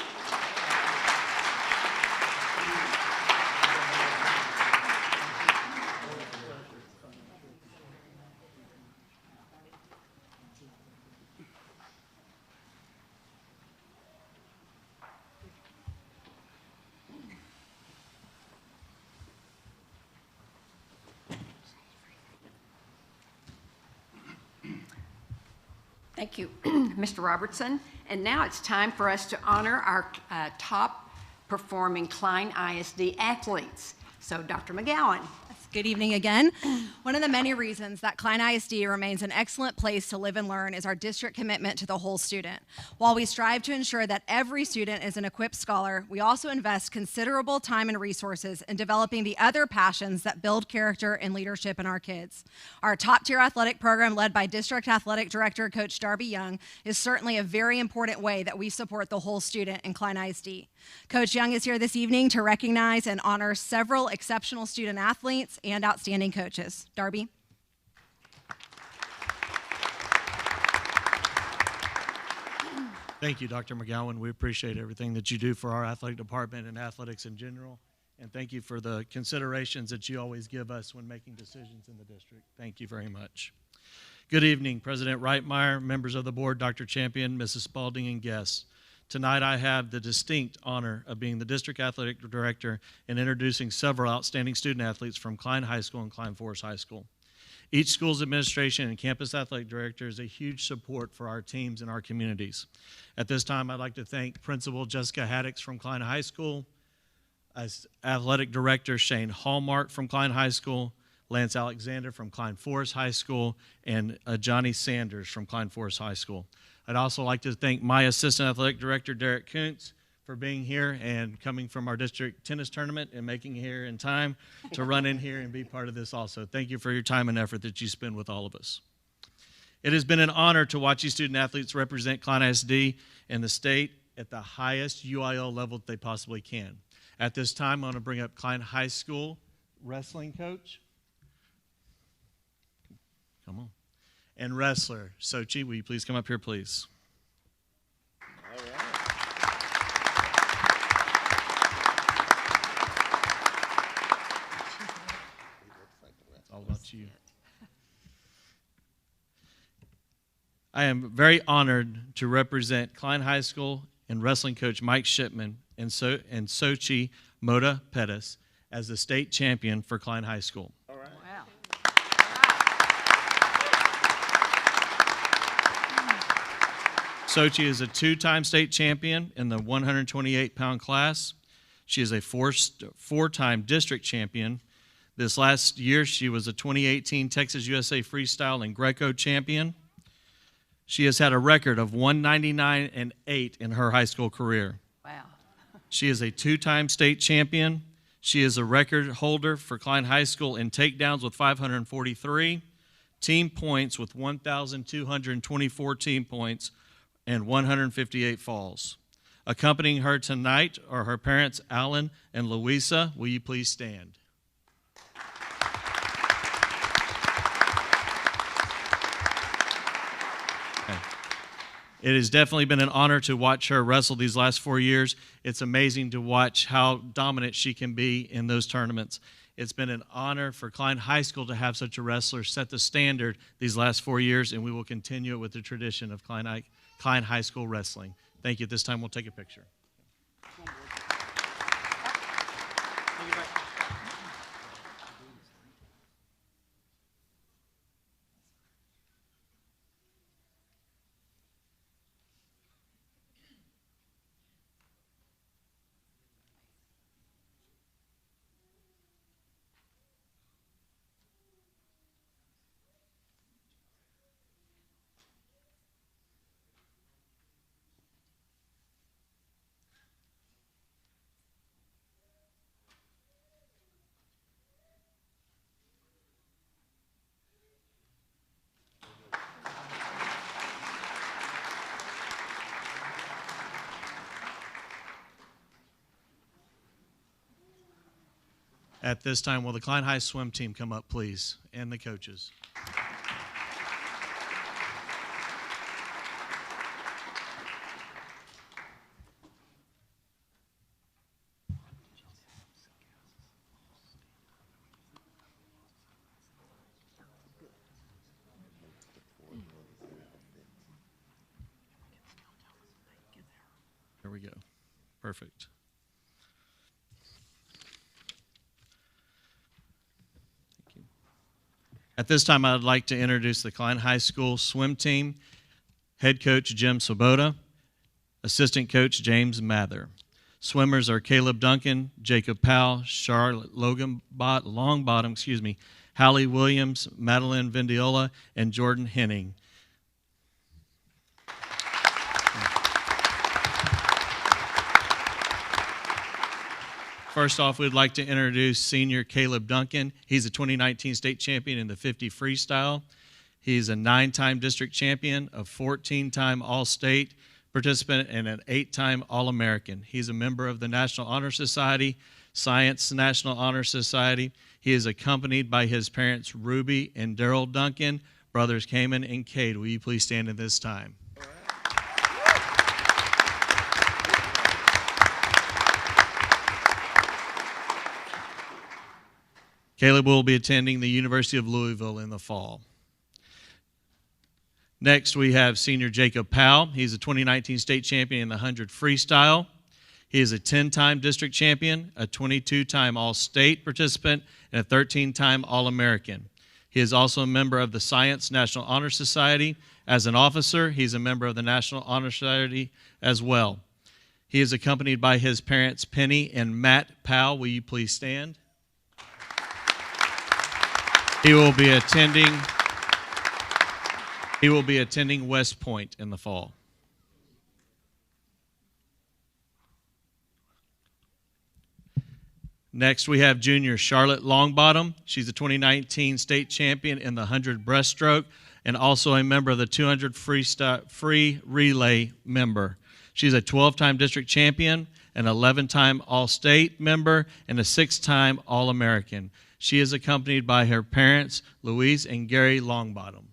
Thank you, Mr. Robertson. And now it's time for us to honor our top performing Klein ISD athletes. So Dr. McGowan. Good evening again. One of the many reasons that Klein ISD remains an excellent place to live and learn is our district commitment to the whole student. While we strive to ensure that every student is an equipped scholar, we also invest considerable time and resources in developing the other passions that build character and leadership in our kids. Our top-tier athletic program, led by District Athletic Director Coach Darby Young, is certainly a very important way that we support the whole student in Klein ISD. Coach Young is here this evening to recognize and honor several exceptional student athletes and outstanding coaches. Darby. Thank you, Dr. McGowan. We appreciate everything that you do for our athletic department and athletics in general. And thank you for the considerations that you always give us when making decisions in the district. Thank you very much. Good evening, President Reitmeyer, members of the board, Dr. Champion, Mrs. Spalding, and guests. Tonight I have the distinct honor of being the District Athletic Director and introducing several outstanding student athletes from Klein High School and Klein Forest High School. Each school's administration and campus athletic director is a huge support for our teams and our communities. At this time, I'd like to thank Principal Jessica Haddix from Klein High School, as Athletic Director Shane Hallmark from Klein High School, Lance Alexander from Klein Forest High School, and Johnny Sanders from Klein Forest High School. I'd also like to thank my Assistant Athletic Director, Derek Kuntz, for being here and coming from our district tennis tournament and making it here in time to run in here and be part of this also. Thank you for your time and effort that you spend with all of us. It has been an honor to watch these student athletes represent Klein ISD and the state at the highest UIL level that they possibly can. At this time, I want to bring up Klein High School wrestling coach. Come on. And wrestler, Sochi, will you please come up here, please? All right. It's all about you. I am very honored to represent Klein High School and wrestling coach Mike Shipman and Sochi Moda Pettis as the state champion for Klein High School. All right. Wow. Sochi is a two-time state champion in the 128-pound class. She is a four-time district champion. This last year, she was a 2018 Texas USA Freestyle and Greco champion. She has had a record of 199-8 in her high school career. Wow. She is a two-time state champion. She is a record holder for Klein High School in takedowns with 543, team points with 1,224 team points, and 158 falls. Accompanying her tonight are her parents, Alan and Louisa. Will you please stand? Okay. It has definitely been an honor to watch her wrestle these last 4 years. It's amazing to watch how dominant she can be in those tournaments. It's been an honor for Klein High School to have such a wrestler set the standard these last 4 years, and we will continue it with the tradition of Klein High School wrestling. Thank you. At this time, we'll take a picture. At this time, will the Klein High swim team come up, please, and the coaches? go. Perfect. Thank you. At this time, I'd like to introduce the Klein High School swim team. Head coach Jim Swoboda, assistant coach James Mather. Swimmers are Caleb Duncan, Jacob Powell, Charlotte Longbottom, Hallie Williams, Madeline Vendiola, and Jordan Henning. First off, we'd like to introduce senior Caleb Duncan. He's a 2019 state champion in the 50 freestyle. He's a 9-time district champion, a 14-time All-State participant, and an 8-time All-American. He's a member of the National Honor Society, Science National Honor Society. He is accompanied by his parents, Ruby and Daryl Duncan, brothers Cayman and Cade. Will you please stand at this time? Caleb will be attending the University of Louisville in the fall. Next, we have senior Jacob Powell. He's a 2019 state champion in the 100 freestyle. He is a 10-time district champion, a 22-time All-State participant, and a 13-time All-American. He is also a member of the Science National Honor Society. As an officer, he's a member of the National Honor Society as well. He is accompanied by his parents, Penny and Matt Powell. Will you please stand? He will be attending West Point in the fall. Next, we have junior Charlotte Longbottom. She's a 2019 state champion in the 100 breaststroke and also a member of the 200 free relay member. She's a 12-time district champion, an 11-time All-State member, and a 6-time All-American. She is accompanied by her parents, Louise and Gary Longbottom.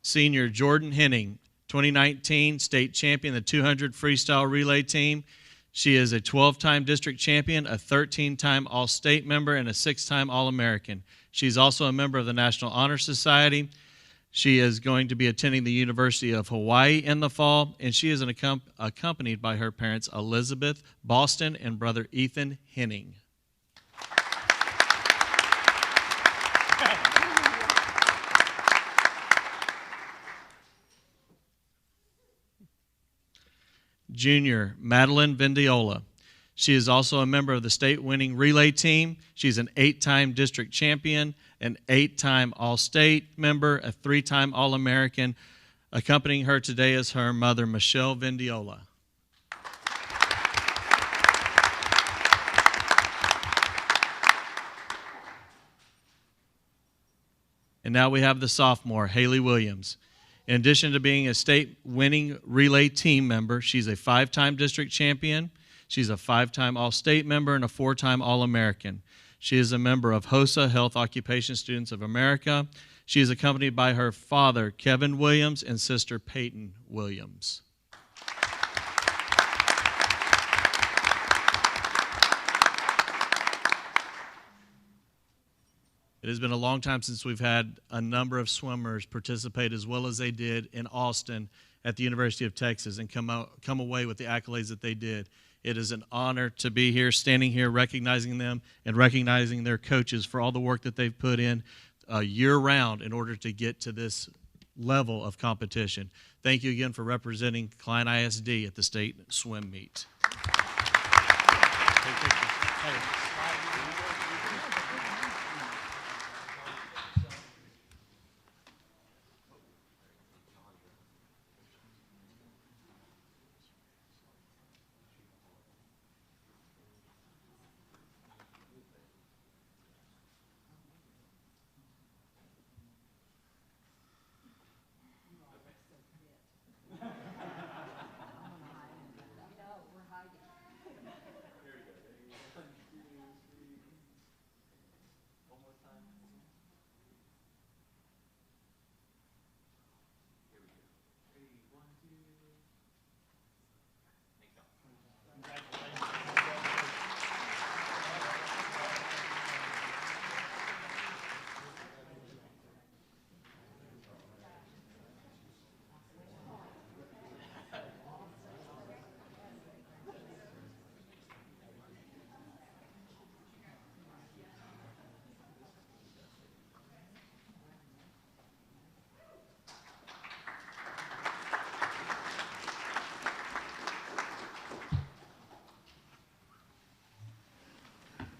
Senior Jordan Henning, 2019 state champion, the 200 freestyle relay team. She is a 12-time district champion, a 13-time All-State member, and a 6-time All-American. She's also a member of the National Honor Society. She is going to be attending the University of Hawaii in the fall, and she is accompanied by her parents, Elizabeth Boston and brother Ethan Henning. Junior Madeline Vendiola. She is also a member of the state-winning relay team. She's an 8-time district champion, an 8-time All-State member, a 3-time All-American. Accompanying her today is her mother, Michelle Vendiola. And now we have the sophomore, Haley Williams. In addition to being a state-winning relay team member, she's a 5-time district champion. She's a 5-time All-State member and a 4-time All-American. She is a member of HOSA, Health Occupation Students of America. She is accompanied by her father, Kevin Williams, and sister, Peyton Williams. It has been a long time since we've had a number of swimmers participate as well as they did in Austin at the University of Texas and come away with the accolades that they did. It is an honor to be here, standing here, recognizing them and recognizing their coaches for all the work that they've put in year-round in order to get to this level of competition. Thank you again for representing Klein ISD at the state swim meet.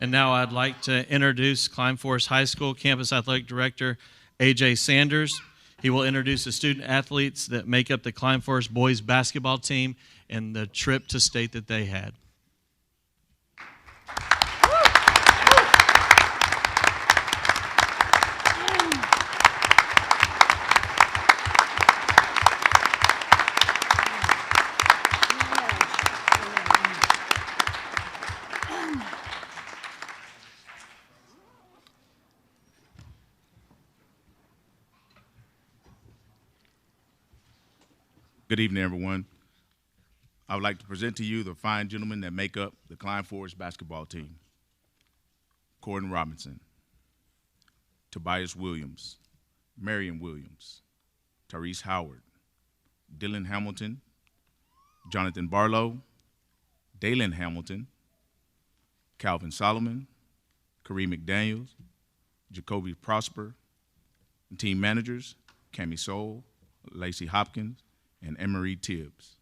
And now I'd like to introduce Klein Forest High School Campus Athletic Director A.J. Sanders. He will introduce the student athletes that make up the Klein Forest boys basketball team and the trip to state that they had. Good evening, everyone. I would like to present to you the fine gentlemen that make up the Klein Forest basketball team. Corden Robinson, Tobias Williams, Marion Williams, Tyrese Howard, Dylan Hamilton, Jonathan Barlow, Dalen Hamilton, Calvin Solomon, Kareem McDaniels, Jacoby Prosper, and team managers, Cammie Soul, Lacey Hopkins, and Emery Tibbs.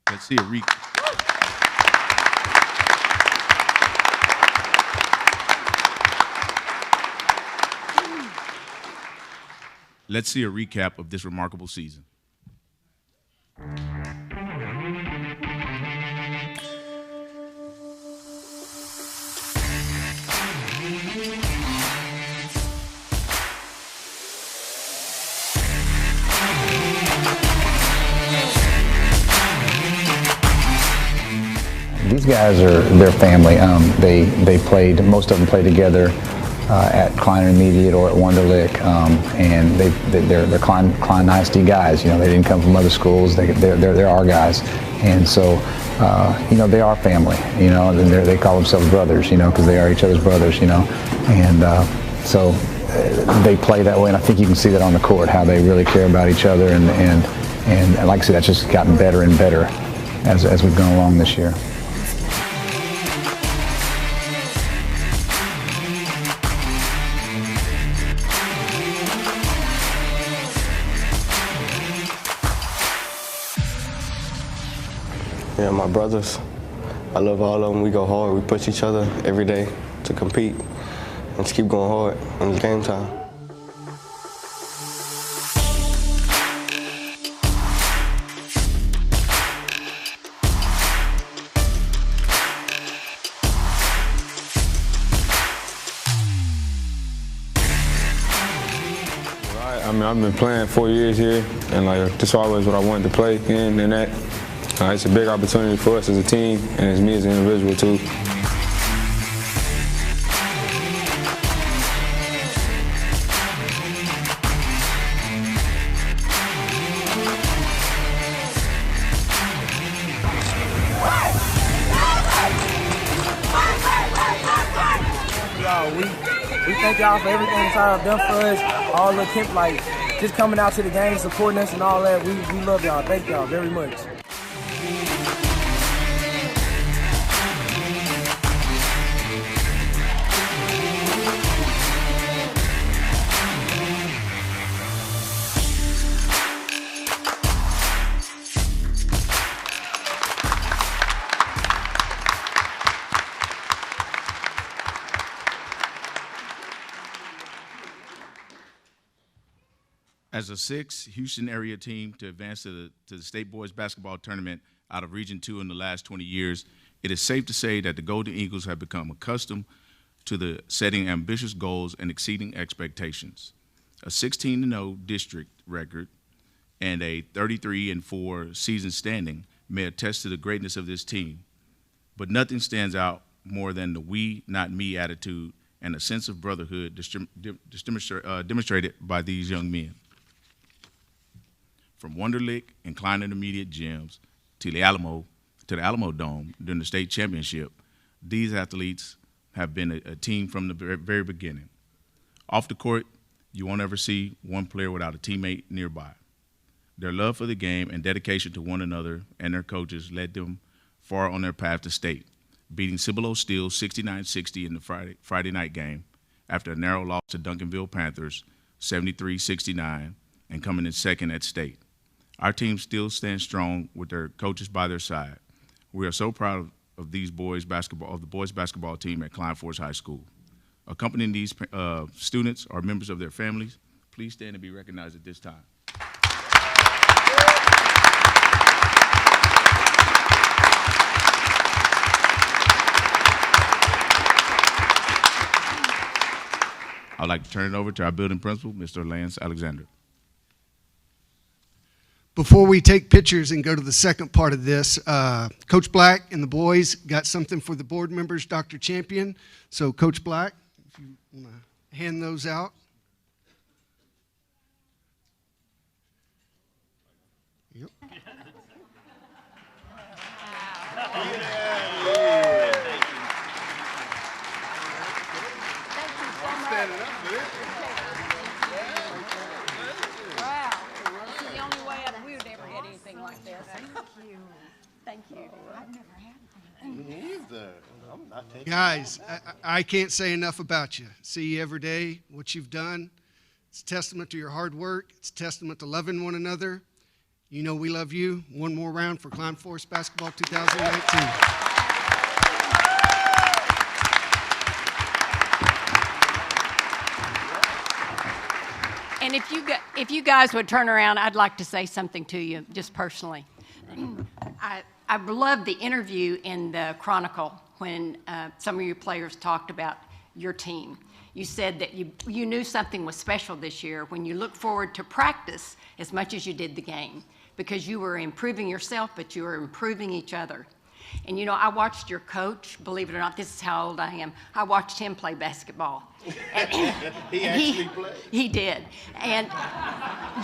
Let's see a recap of this remarkable season. These guys are their family. They played, most of them played together at Klein Intermediate or at Wonderlic, and they're Klein ISD guys. You know, they didn't come from other schools. They're our guys, and so you know, they are family. You know, and they call themselves brothers. You know, because they are each other's brothers. You know, and so they play that way, and I think you can see that on the court how they really care about each other, and like I said, that's just gotten better and better as we've gone along this year. Yeah, my brothers, I love all of them. We go hard. We push each other every day to compete and just keep going hard when it's game time. I mean, I've been playing 4 years here, and like this is always what I wanted to play in, and that. It's a big opportunity for us as a team, and it's me as an individual too. Y'all, we thank y'all for everything that y'all have done for us. All the camp, like just coming out to the game, supporting us, and all that. We love y'all. Thank y'all very much. As a sixth Houston area team to advance to the State Boys Basketball Tournament out of Region 2 in the last 20 years, it is safe to say that the Golden Eagles have become accustomed to the setting ambitious goals and exceeding expectations. A 16-0 district record and a 33-4 season standing may attest to the greatness of this team, but nothing stands out more than the we, not me attitude and a sense of brotherhood demonstrated by these young men. From Wonderlic and Klein Intermediate gyms to the Alamo Dome during the state championship, these athletes have been a team from the very beginning. Off the court, you won't ever see one player without a teammate nearby. Their love for the game and dedication to one another and their coaches led them far on their path to state, beating Cibolo Steel 69-60 in the Friday night game after a narrow loss to Duncanville Panthers 73-69 and coming in second at state. Our team still stands strong with their coaches by their side. We are so proud of the boys basketball team at Klein Forest High School. Accompanying these students are members of their families. Please stand and be recognized at this time. I'd like to turn it over to our building principal, Mr. Lance Alexander. Before we take pictures and go to the second part of this, Coach Black and the boys got something for the board members, Dr. Champion. So Coach Black, if you want to hand those out. Yep. Thank you. I've never had one. Me neither. I'm not taking Guys, I can't say enough about you. See you every day, what you've done. It's a testament to your hard work. It's a testament to loving one another. You know we love you. One more round for Klein Forest Basketball 2019. And if you guys would turn around, I'd like to say something to you, just personally. I loved the interview in the Chronicle when some of your players talked about your team. You said that you knew something was special this year when you looked forward to practice as much as you did the game, because you were improving yourself, but you were improving each other. And you know, I watched your coach, believe it or not, this is how old I am, I watched him play basketball. He actually played. He did. And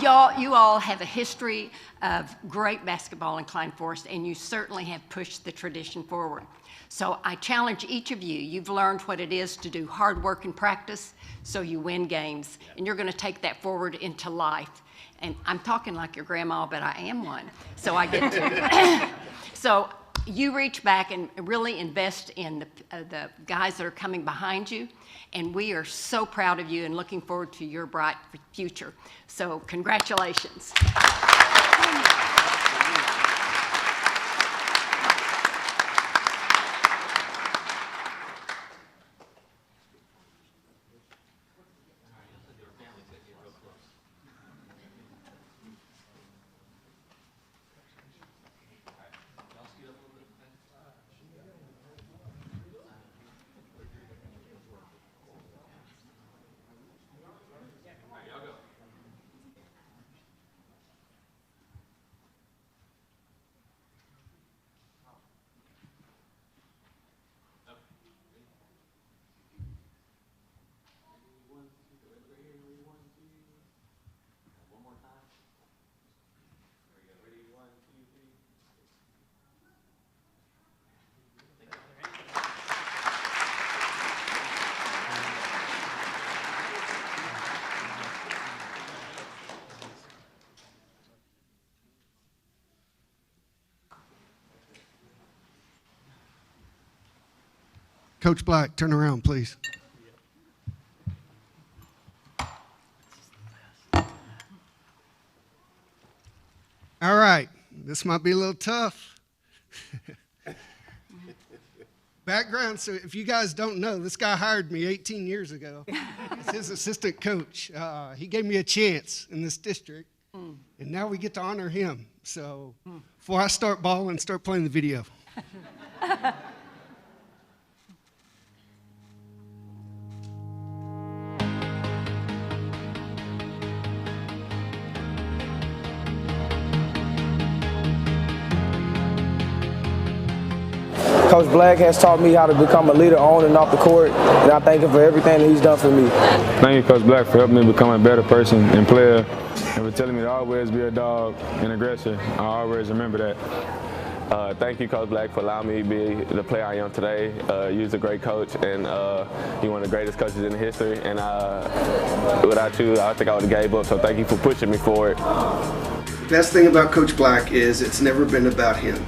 you all have a history of great basketball in Klein Forest, and you certainly have pushed the tradition forward. So I challenge each of you. You've learned what it is to do hard work and practice, so you win games. And you're going to take that forward into life. And I'm talking like your grandma, but I am one. So I get to. So you reach back and really invest in the guys that are coming behind you. And we are so proud of you and looking forward to your bright future. So congratulations. Coach Black, turn around, please. All right, this might be a little tough. Background, so if you guys don't know, this guy hired me 18 years ago as his assistant coach. He gave me a chance in this district, and now we get to honor him. So before I start balling, start playing the video. Coach Black has taught me how to become a leader on and off the court, and I thank him for everything that he's done for me. Thank you, Coach Black, for helping me become a better person and player, and for telling me to always be a dog and aggressor. I always remember that. Thank you, Coach Black, for allowing me to be the player I am today. You're a great coach, and you're one of the greatest coaches in history. And without you, I think I would have gave up. So thank you for pushing me forward. The best thing about Coach Black is it's never been about him.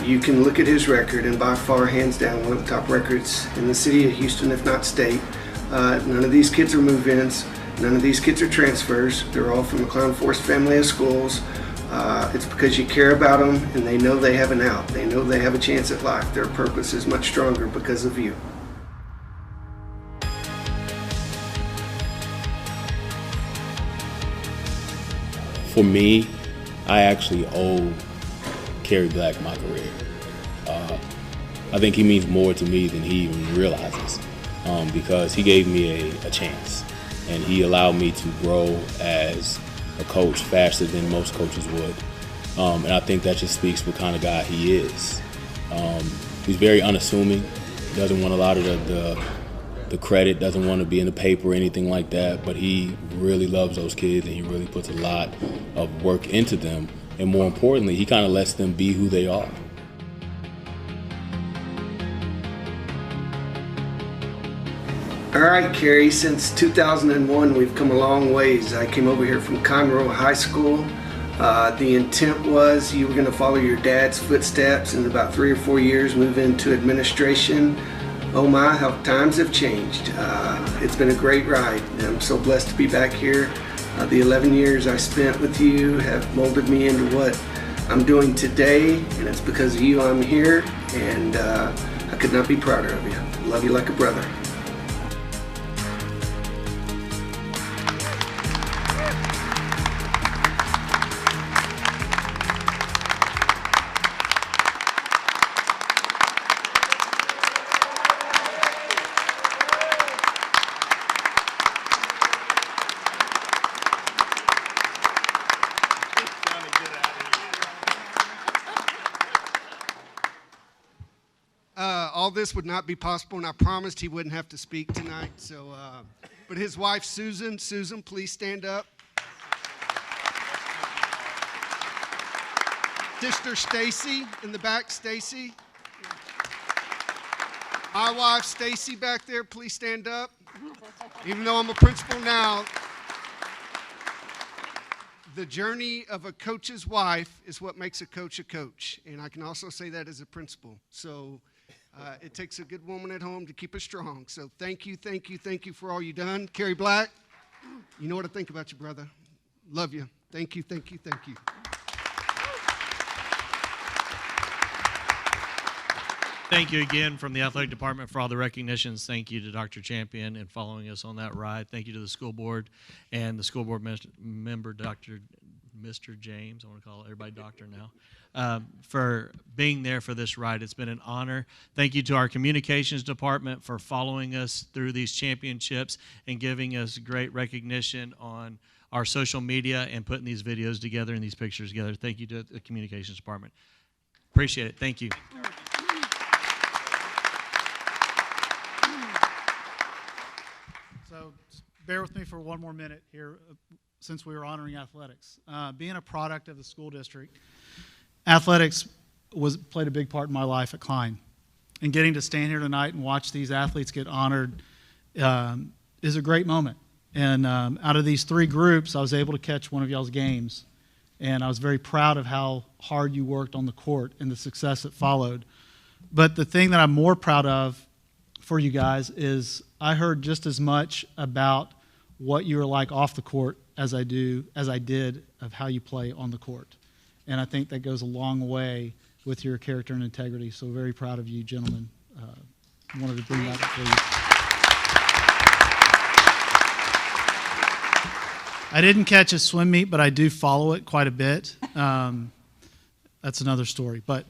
You can look at his record, and by far, hands down, one of the top records in the city of Houston, if not state. None of these kids are move-ins. None of these kids are transfers. They're all from the Klein Forest family of schools. It's because you care about them and they know they have an out. They know they have a chance at life. Their purpose is much stronger because of you. For me, I actually owe Kerry Black my career. I think he means more to me than he even realizes, because he gave me a chance, and he allowed me to grow as a coach faster than most coaches would. And I think that just speaks what kind of guy he is. He's very unassuming, doesn't want a lot of the credit, doesn't want to be in the paper or anything like that, but he really loves those kids and he really puts a lot of work into them. And more importantly, he kind of lets them be who they are. All right, Kerry, since 2001, we've come a long ways. I came over here from Conroe High School. The intent was you were going to follow your dad's footsteps and in about 3 or 4 years move into administration. Oh my, how times have changed. It's been a great ride. I'm so blessed to be back here. The 11 years I spent with you have molded me into what I'm doing today, and it's because of you I'm here, and I could not be prouder of you. Love you like a brother. All this would not be possible, and I promised he wouldn't have to speak tonight. So, but his wife, Susan, please stand up. Sister Stacy in the back, Stacy. My wife, Stacy, back there, please stand up. Even though I'm a principal now, the journey of a coach's wife is what makes a coach, and I can also say that as a principal. So. It takes a good woman at home to keep us strong. So thank you for all you've done. Kerry Black, you know what I think about you, brother. Love you. Thank you. Thank you again from the athletic department for all the recognitions. Thank you to Dr. Champion and following us on that ride. Thank you to the school board and the school board member, Mr. James, I want to call everybody doctor now, for being there for this ride. It's been an honor. Thank you to our communications department for following us through these championships and giving us great recognition on our social media and putting these videos together and these pictures together. Thank you to the communications department. Appreciate it. Thank you. So bear with me for one more minute here. Since we were honoring athletics. Being a product of the school district, athletics played a big part in my life at Klein. And getting to stand here tonight and watch these athletes get honored is a great moment. And out of these 3 groups, I was able to catch one of y'all's games. And I was very proud of how hard you worked on the court and the success that followed. But the thing that I'm more proud of for you guys is I heard just as much about what you were like off the court as I did of how you play on the court. And I think that goes a long way with your character and integrity. So very proud of you, gentlemen. Wanted to bring that up for you. I didn't catch a swim meet, but I do follow it quite a bit. That's another story. But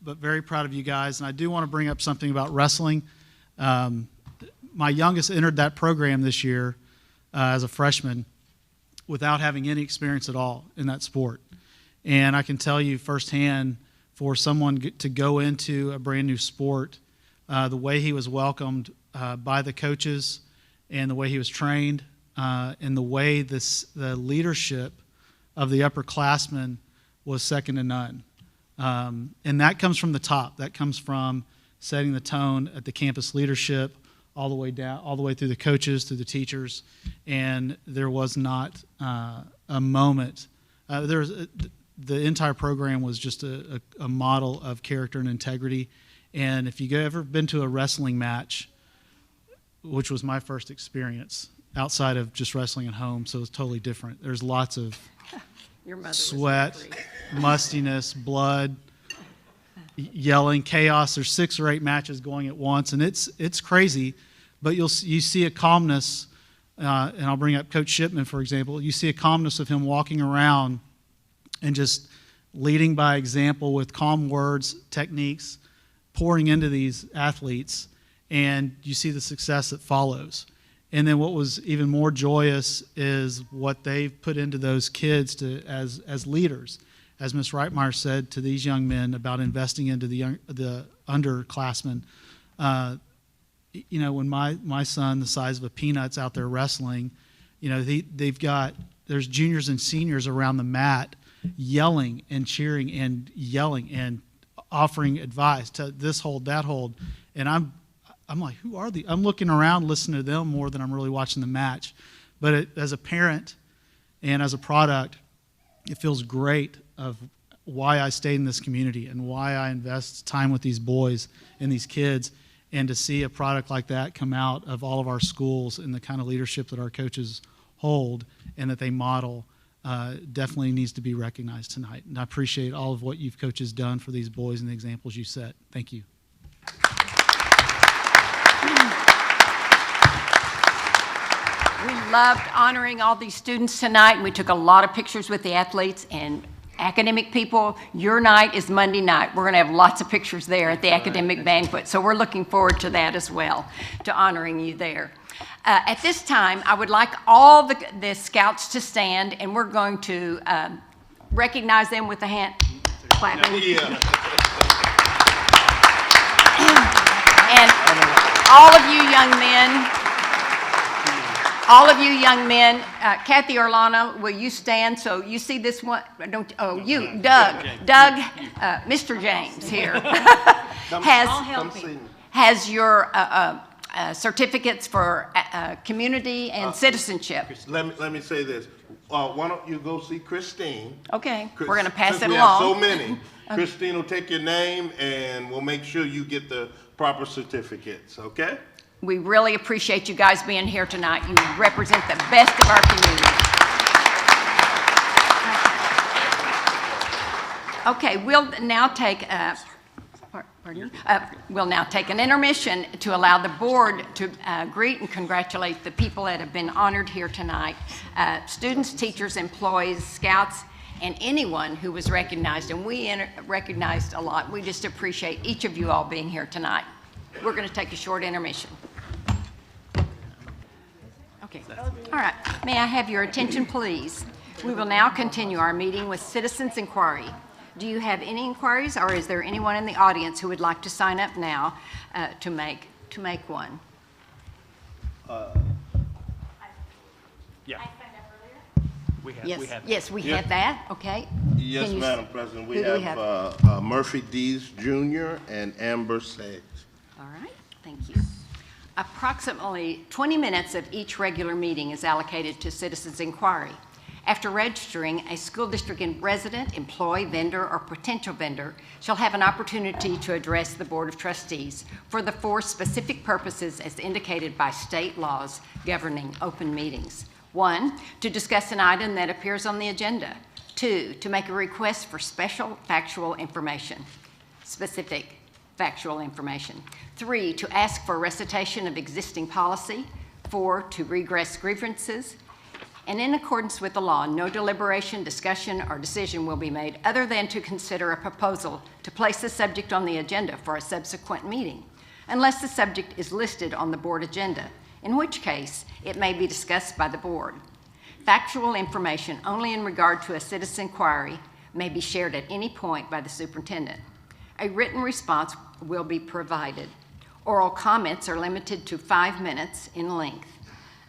very proud of you guys. And I do want to bring up something about wrestling. My youngest entered that program this year as a freshman without having any experience at all in that sport. And I can tell you firsthand, for someone to go into a brand new sport, the way he was welcomed by the coaches and the way he was trained and the way the leadership of the upperclassmen was second to none. And that comes from the top. That comes from setting the tone at the campus leadership, all the way down, all the way through the coaches, through the teachers, and there was not a moment. The entire program was just a model of character and integrity. And if you've ever been to a wrestling match, which was my first experience outside of just wrestling at home, so it's totally different. There's lots of Your mother was sweat, referee. mustiness, blood, yelling, chaos. There's 6 or 8 matches going at once, and it's crazy. But you see a calmness, and I'll bring up Coach Shipman, for example. You see a calmness of him walking around and just leading by example with calm words, techniques, pouring into these athletes, and you see the success that follows. And then what was even more joyous is what they've put into those kids as leaders. As Ms. Reitmeyer said to these young men about investing into the underclassmen. You know, when my son, the size of a peanut's out there wrestling, you know, there's juniors and seniors around the mat yelling and cheering and yelling and offering advice to this hold, that hold. And I'm like, who are these? I'm looking around, listening to them more than I'm really watching the match. But as a parent and as a product, it feels great of why I stayed in this community and why I invest time with these boys and these kids, and to see a product like that come out of all of our schools and the kind of leadership that our coaches hold and that they model definitely needs to be recognized tonight. And I appreciate all of what you've coaches done for these boys and the examples you set. Thank you. We loved honoring all these students tonight, and we took a lot of pictures with the athletes and academic people. Your night is Monday night. We're going to have lots of pictures there at the academic banquet, so we're looking forward to that as well, to honoring you there. At this time, I would like all the scouts to stand, and we're going to recognize them with a hand clapping. Yeah. And all of you young men, Kathy Orlana, will you stand? So you see this one? Doug, Mr. James here has your certificates for community and citizenship. Let me say this. Why don't you go see Christine? Okay, we're going to pass Since it we along. have so many. Christine will take your name, and we'll make sure you get the proper certificates, okay? We really appreciate you guys being here tonight. You represent the best of our community. Okay, we'll now take an intermission to allow the board to greet and congratulate the people that have been honored here tonight. Students, teachers, employees, scouts, and anyone who was recognized. And we recognized a lot. We just appreciate each of you all being here tonight. We're going to take a short intermission. Okay. All right. May I have your attention, please? We will now continue our meeting with Citizens Inquiry. Do you have any inquiries, or is there anyone in the audience who would like to sign up now to make one? Yeah. Yes, we have that. Okay. Yes, Madam President. We who do have Murphy Dees Jr. and Amber Sage. All right. Thank you. Approximately 20 minutes of each regular meeting is allocated to Citizens Inquiry. After registering, a school district resident, employee, vendor, or potential vendor shall have an opportunity to address the Board of Trustees for the 4 specific purposes as indicated by state laws governing open meetings. 1, to discuss an item that appears on the agenda. 2, to make a request for special factual information, specific factual information. 3, to ask for recitation of existing policy. 4, to regress grievances. And in accordance with the law, no deliberation, discussion, or decision will be made other than to consider a proposal to place the subject on the agenda for a subsequent meeting, unless the subject is listed on the board agenda, in which case it may be discussed by the board. Factual information only in regard to a citizen inquiry may be shared at any point by the superintendent. A written response will be provided. Oral comments are limited to 5 minutes in length,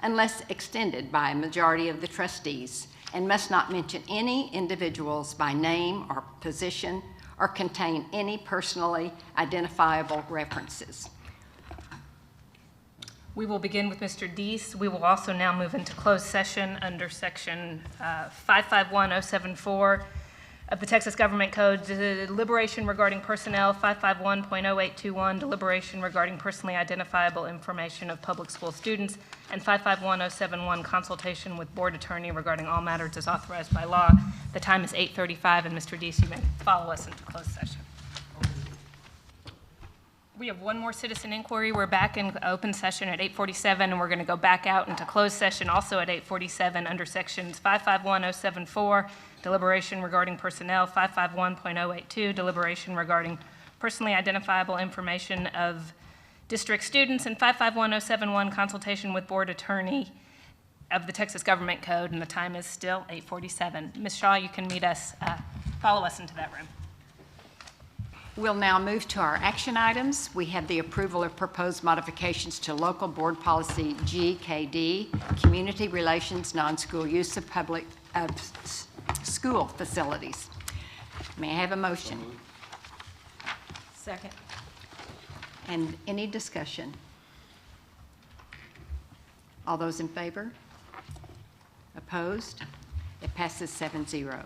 unless extended by a majority of the trustees, and must not mention any individuals by name or position or contain any personally identifiable references. We will begin with Mr. Dees. We will also now move into closed session under section 551074 of the Texas Government Code, deliberation regarding personnel, 551.0821, deliberation regarding personally identifiable information of public school students, and 551071, consultation with board attorney regarding all matters as authorized by law. The time is 8:35, and Mr. Deese, you may follow us into closed session. We have one more citizen inquiry. We're back in open session at 8:47, and we're going to go back out into closed session also at 8:47 under sections 551074, deliberation regarding personnel, 551.082, deliberation regarding personally identifiable information of district students, and 551071, consultation with board attorney of the Texas Government Code, and the time is still 8:47. Ms. Shaw, you can meet us, follow us into that room. We'll now move to our action items. We have the approval of proposed modifications to local board policy GKD, community relations, non-school use of school facilities. May I have a motion? Second. And any discussion? All those in favor? Opposed? It passes 7-0.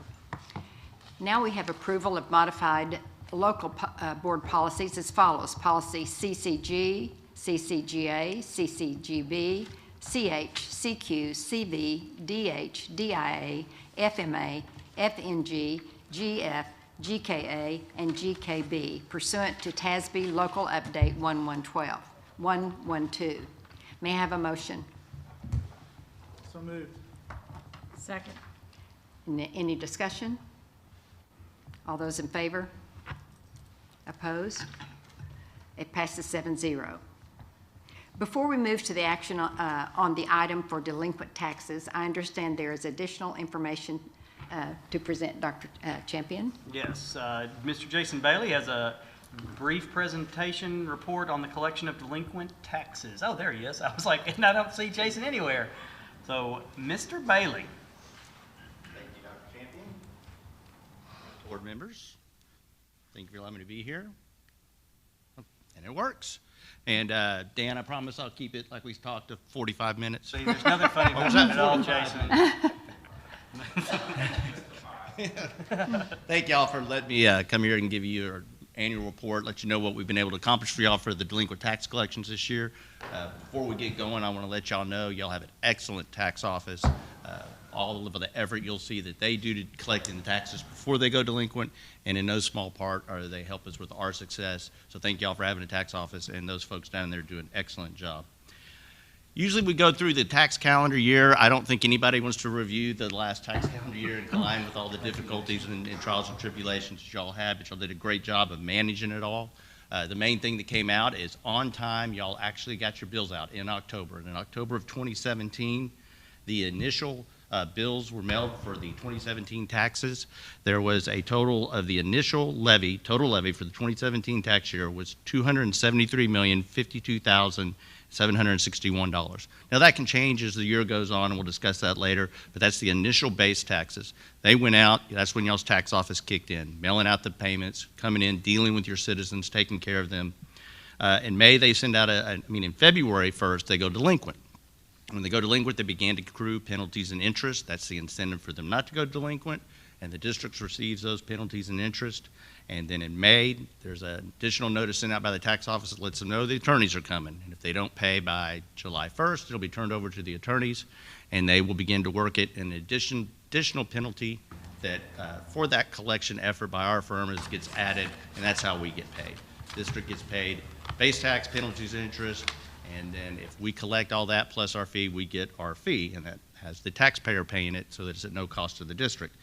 Now we have approval of modified local board policies as follows. Policy CCG, CCGA, CCGB, CH, CQ, CV, DH, DIA, FMA, FNG, GF, GKA, and GKB pursuant to TASB Local Update 112. May I have a motion? So moved. Second. Any discussion? All those in favor? Opposed? It passes 7-0. Before we move to the action on the item for delinquent taxes, I understand there is additional information to present, Dr. Champion. Yes, Mr. Jason Bailey has a brief presentation report on the collection of delinquent taxes. Oh, there he is. I was like, and I don't see Jason anywhere. So, Mr. Bailey. Thank you, Dr. Champion. Board members, thank you for allowing me to be here. And it works. And Dan, I promise I'll keep it like we talked to 45 minutes. See, there's nothing funny about that at all, Jason. Thank y'all for letting me come here and give you our annual report, let you know what we've been able to accomplish for y'all for the delinquent tax collections this year. Before we get going, I want to let y'all know y'all have an excellent tax office. All of the effort you'll see that they do to collecting the taxes before they go delinquent, and in no small part they help us with our success. So thank y'all for having a tax office, and those folks down there do an excellent job. Usually we go through the tax calendar year. I don't think anybody wants to review the last tax calendar year and combine with all the difficulties and trials and tribulations that y'all had, but y'all did a great job of managing it all. The main thing that came out is on time, y'all actually got your bills out in October. And in October of 2017, the initial bills were mailed for the 2017 taxes. There was a total of the initial levy, total levy for the 2017 tax year was $273,052,761. Now that can change as the year goes on, and we'll discuss that later, but that's the initial base taxes. They went out, that's when y'all's tax office kicked in, mailing out the payments, coming in, dealing with your citizens, taking care of them. In May, they send out in February 1st, they go delinquent. When they go delinquent, they began to accrue penalties and interest. That's the incentive for them not to go delinquent, and the districts receives those penalties and interest. And then in May, there's an additional notice sent out by the tax office that lets them know the attorneys are coming. And if they don't pay by July 1st, it'll be turned over to the attorneys, and they will begin to work it. An additional penalty that for that collection effort by our firm gets added, and that's how we get paid. District gets paid base tax, penalties, and interest. And then if we collect all that plus our fee, we get our fee, and that has the taxpayer paying it so that it's at no cost to the district.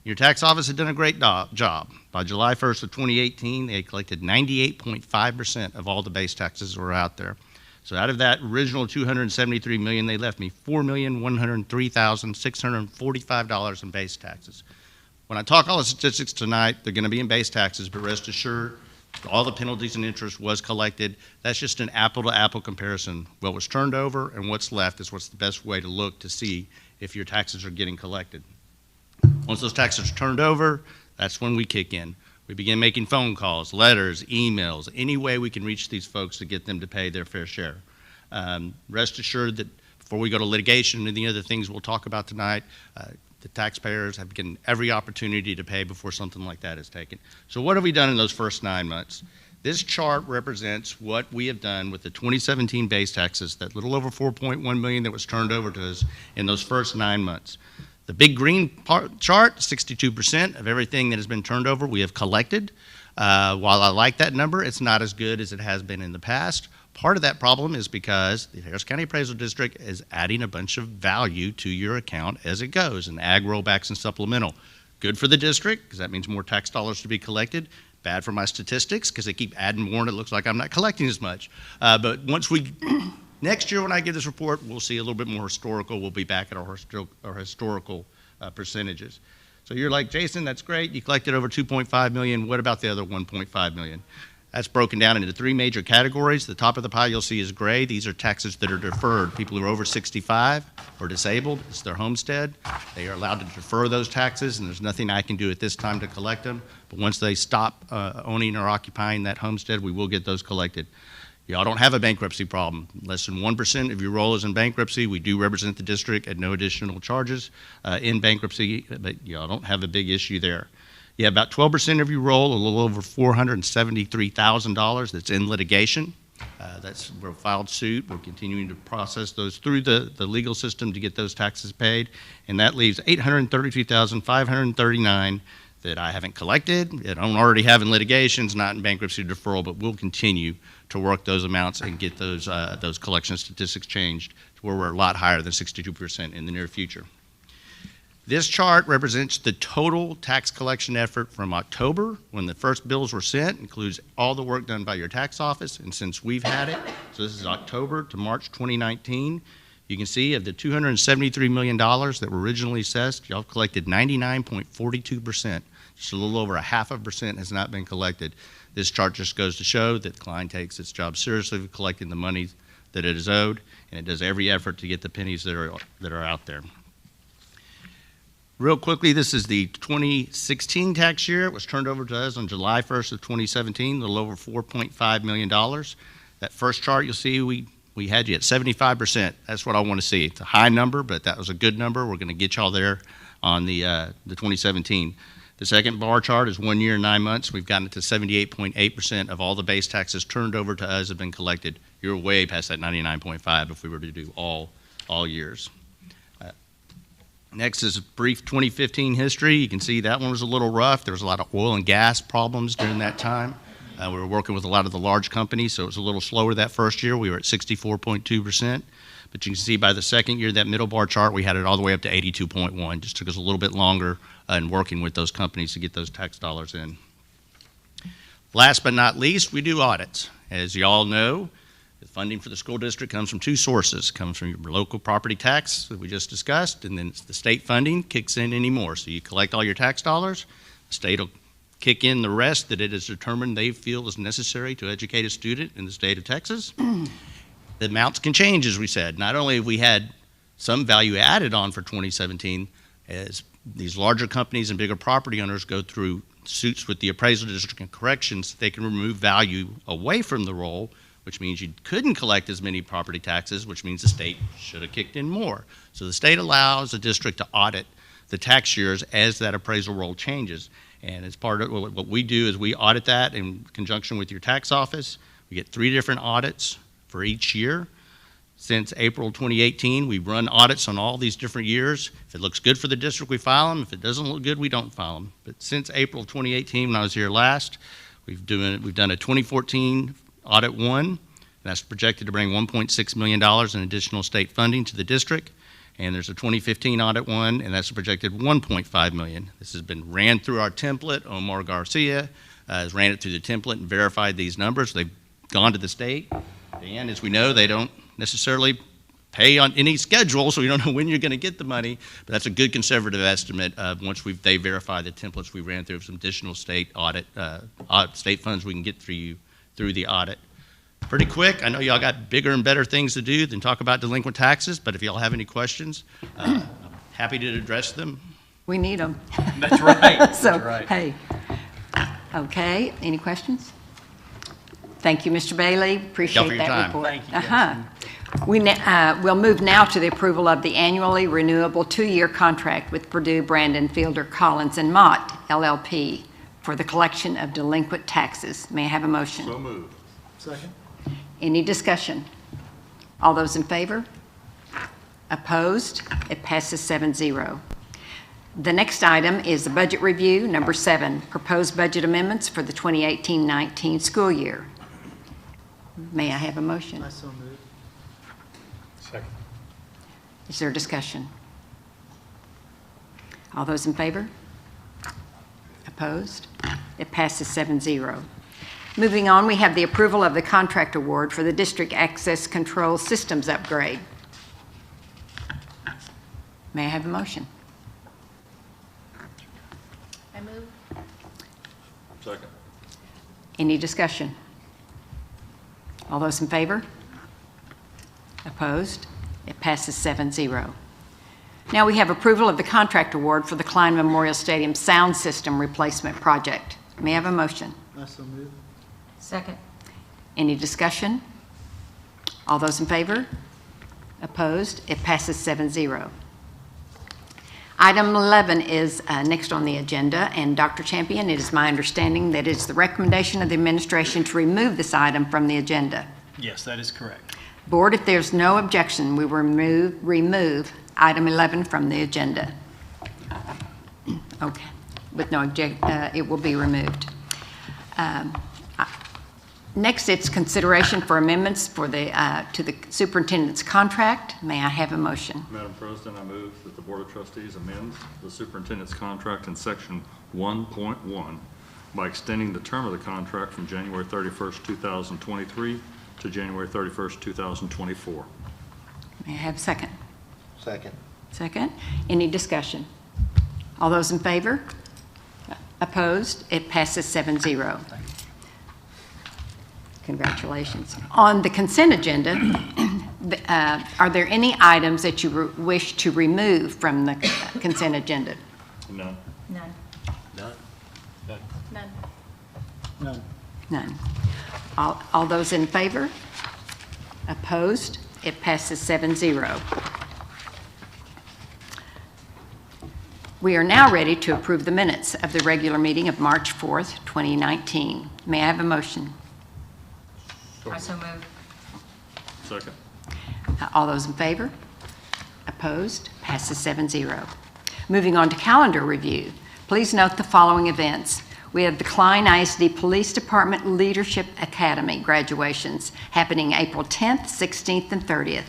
Your tax office had done a great job. By July 1st of 2018, they had collected 98.5% of all the base taxes that were out there. So out of that original $273 million, they left me $4,103,645 in base taxes. When I talk all the statistics tonight, they're going to be in base taxes, but rest assured, all the penalties and interest was collected. That's just an apple-to-apple comparison. What was turned over and what's left is what's the best way to look to see if your taxes are getting collected. Once those taxes are turned over, that's when we kick in. We begin making phone calls, letters, emails, any way we can reach these folks to get them to pay their fair share. Rest assured that before we go to litigation and the other things we'll talk about tonight, The taxpayers have given every opportunity to pay before something like that is taken. So what have we done in those first 9 months? This chart represents what we have done with the 2017 base taxes, that little over 4.1 million that was turned over to us in those first 9 months. The big green chart, 62% of everything that has been turned over we have collected. While I like that number, it's not as good as it has been in the past. Part of that problem is because the Harris County Appraisal District is adding a bunch of value to your account as it goes, and ag rollbacks and supplemental. Good for the district, because that means more tax dollars to be collected. Bad for my statistics, because they keep adding more and it looks like I'm not collecting as much. But once we, next year when I get this report, we'll see a little bit more historical. We'll be back at our historical percentages. So you're like, Jason, that's great. You collected over 2.5 million. What about the other 1.5 million? That's broken down into 3 major categories. The top of the pile you'll see is gray. These are taxes that are deferred. People who are over 65 or disabled, it's their homestead. They are allowed to defer those taxes, and there's nothing I can do at this time to collect them. But once they stop owning or occupying that homestead, we will get those collected. Y'all don't have a bankruptcy problem. Less than 1% of your roll is in bankruptcy. We do represent the district at no additional charges in bankruptcy, but y'all don't have a big issue there. You have about 12% of your roll, a little over $473,000 that's in litigation. We're filed suit. We're continuing to process those through the legal system to get those taxes paid. And that leaves $833,539 that I haven't collected, that I don't already have in litigations, not in bankruptcy deferral, but we'll continue to work those amounts and get those collection statistics changed to where we're a lot higher than 62% in the near future. This chart represents the total tax collection effort from October, when the first bills were sent, includes all the work done by your tax office, and since we've had it, so this is October to March 2019, you can see of the $273 million that were originally assessed, y'all collected 99.42%. Just a little over 0.5% has not been collected. This chart just goes to show that Klein takes its job seriously with collecting the money that it is owed, and it does every effort to get the pennies that are out there. Real quickly, this is the 2016 tax year. It was turned over to us on July 1st of 2017, a little over $4.5 million. That first chart you'll see, we had you at 75%. That's what I want to see. It's a high number, but that was a good number. We're going to get y'all there on the 2017. The second bar chart is 1 year and 9 months. We've gotten it to 78.8% of all the base taxes turned over to us have been collected. You're way past that 99.5 if we were to do all years. Next is a brief 2015 history. You can see that one was a little rough. There was a lot of oil and gas problems during that time. We were working with a lot of the large companies, so it was a little slower that first year. We were at 64.2%. But you can see by the second year, that middle bar chart, we had it all the way up to 82.1. Just took us a little bit longer in working with those companies to get those tax dollars in. Last but not least, we do audits. As you all know, the funding for the school district comes from 2 sources. It comes from your local property tax that we just discussed, and then the state funding kicks in anymore. So you collect all your tax dollars, the state will kick in the rest that it is determined they feel is necessary to educate a student in the state of Texas. The amounts can change, as we said. Not only have we had some value added on for 2017, as these larger companies and bigger property owners go through suits with the appraisal district and corrections, they can remove value away from the roll, which means you couldn't collect as many property taxes, which means the state should have kicked in more. So the state allows the district to audit the tax years as that appraisal roll changes. And as part of what we do is we audit that in conjunction with your tax office. We get 3 different audits for each year. Since April 2018, we've run audits on all these different years. If it looks good for the district, we file them. If it doesn't look good, we don't file them. But since April 2018, when I was here last, we've done a 2014 Audit 1, that's projected to bring $1.6 million in additional state funding to the district. And there's a 2015 Audit 1, and that's a projected $1.5 million. This has been ran through our template. Omar Garcia has ran it through the template and verified these numbers. They've gone to the state. And as we know, they don't necessarily pay on any schedule, so we don't know when you're going to get the money. But that's a good conservative estimate once they verify the templates we ran through some additional state audit, state funds we can get through you through the audit. Pretty quick. I know y'all got bigger and better things to do than talk about delinquent taxes, but if y'all have any questions, I'm happy to address them. We need them. That's right. So, That's right. hey. Okay, any questions? Thank you, Mr. Bailey. Appreciate for your that time. report. Thank you, We'll move now to the approval of the annually renewable 2-year contract with Purdue, Brandon, Fielder, Collins, and Mott, LLP, for the collection of delinquent taxes. May I have a motion? So moved. Second. Any discussion? All those in favor? Opposed? It passes 7-0. The next item is the budget review, number 7, proposed budget amendments for the 2018-19 school year. May I have a motion? I so moved. Second. Is there discussion? All those in favor? Opposed? It passes 7-0. Moving on, we have the approval of the contract award for the district access control systems upgrade. May I have a motion? I move. Second. Any discussion? All those in favor? Opposed? It passes 7-0. Now we have approval of the contract award for the Klein Memorial Stadium sound system replacement project. May I have a motion? I so moved. Second. Any discussion? All those in favor? Opposed? It passes 7-0. Item 11 is next on the agenda, and Dr. Champion, it is my understanding that it's the recommendation of the administration to remove this item from the agenda. Yes, that is correct. Board, if there's no objection, we will remove item 11 from the agenda. Okay, with no objection, it will be removed. Next, it's consideration for amendments for to the superintendent's contract. May I have a motion? Madam President, I move that the Board of Trustees amends the superintendent's contract in section 1.1 by extending the term of the contract from January 31st, 2023 to January 31st, 2024. May I have a second? Second. Second. Any discussion? All those in favor? Opposed? It passes 7-0. Congratulations. On the consent agenda, are there any items that you wish to remove from the consent agenda? None. None. None. None. None. None. All those in favor? Opposed? It passes 7-0. We are now ready to approve the minutes of the regular meeting of March 4th, 2019. May I have a motion? I so move. Second. All those in favor? Opposed? Passes 7-0. Moving on to calendar review. Please note the following events. We have the Klein ISD Police Department Leadership Academy graduations happening April 10th, 16th, and 30th.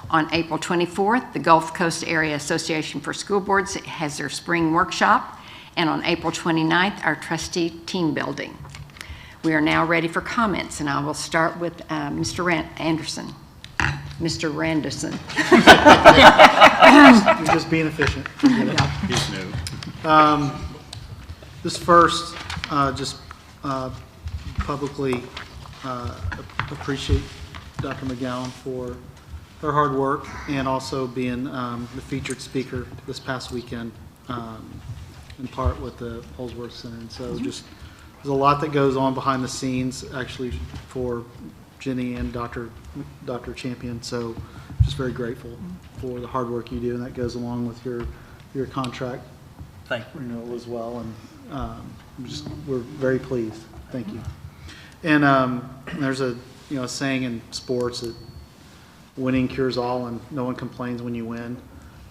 On April 24th, the Gulf Coast Area Association for School Boards has their spring workshop. And on April 29th, our trustee team building. We are now ready for comments, and I will start with Mr. Anderson. Mr. Randerson. You're just being efficient. He's new. This first, just publicly appreciate Dr. McGowan for her hard work and also being the featured speaker this past weekend in part with the Holsworth Center. And so just there's a lot that goes on behind the scenes actually for Jenny and Dr. Champion. So just very grateful for the hard work you do, and that goes along with your contract renewal as well. And we're very pleased. Thank you. And there's a saying in sports that winning cures all, and no one complains when you win.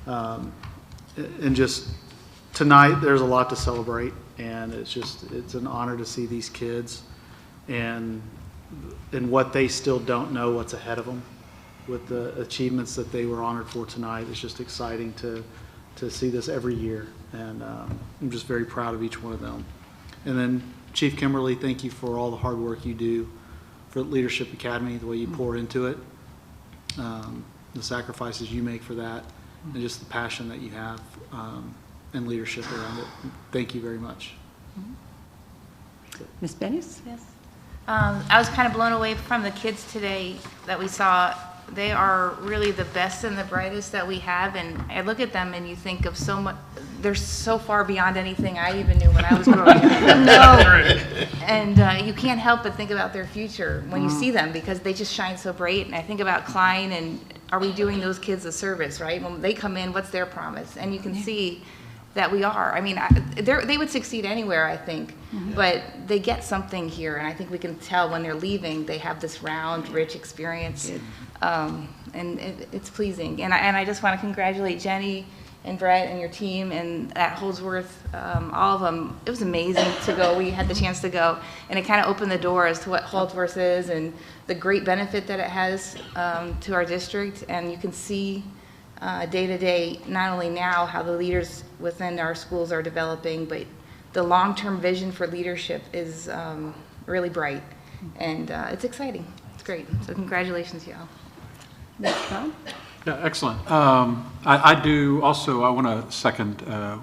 And just tonight, there's a lot to celebrate, and it's an honor to see these kids and what they still don't know what's ahead of them with the achievements that they were honored for tonight. It's just exciting to see this every year, and I'm just very proud of each one of them. And then Chief Kimberly, thank you for all the hard work you do for Leadership Academy, the way you pour into it, the sacrifices you make for that, and just the passion that you have and leadership around it. Thank you very much. Ms. Bennis? Yes. I was kind of blown away from the kids today that we saw. They are really the best and the brightest that we have, and I look at them and you think of so much, they're so far beyond anything I even knew when I was growing up. And you can't help but think about their future when you see them, because they just shine so bright. And I think about Klein, and are we doing those kids a service, right? When they come in, what's their promise? And you can see that we are. I mean, they would succeed anywhere, I think, but they get something here, and I think we can tell when they're leaving, they have this round, rich experience, and it's pleasing. And I just want to congratulate Jenny and Brett and your team and at Holdsworth, all of them. It was amazing to go. We had the chance to go, and it kind of opened the door as to what Holdsworth is and the great benefit that it has to our district. And you can see day to day, not only now how the leaders within our schools are developing, but the long-term vision for leadership is really bright, and it's exciting. It's great. So congratulations, y'all. Yeah, excellent. I do also, I want to second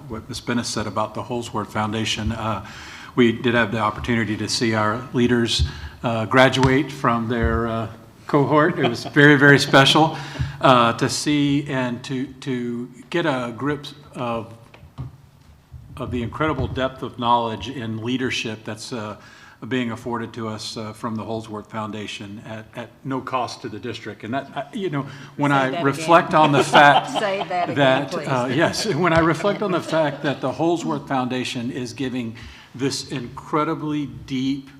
what Ms. Bennis said about the Holdsworth Foundation. We did have the opportunity to see our leaders graduate from their cohort. It was very, very special to see and to get a grip of the incredible depth of knowledge in leadership that's being afforded to us from the Holdsworth Foundation at no cost to the district. And that, when I reflect on the fact Say that again, please. Yes, when I reflect on the fact that the Holdsworth Foundation is giving this incredibly deep,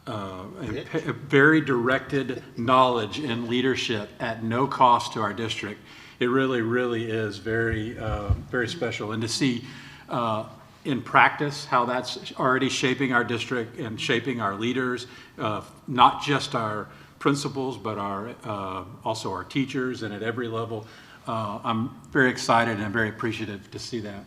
very directed knowledge in leadership at no cost to our district, it really, really is very, very special. And to see in practice how that's already shaping our district and shaping our leaders, not just our principals, but also our teachers, and at every level. I'm very excited and very appreciative to see that.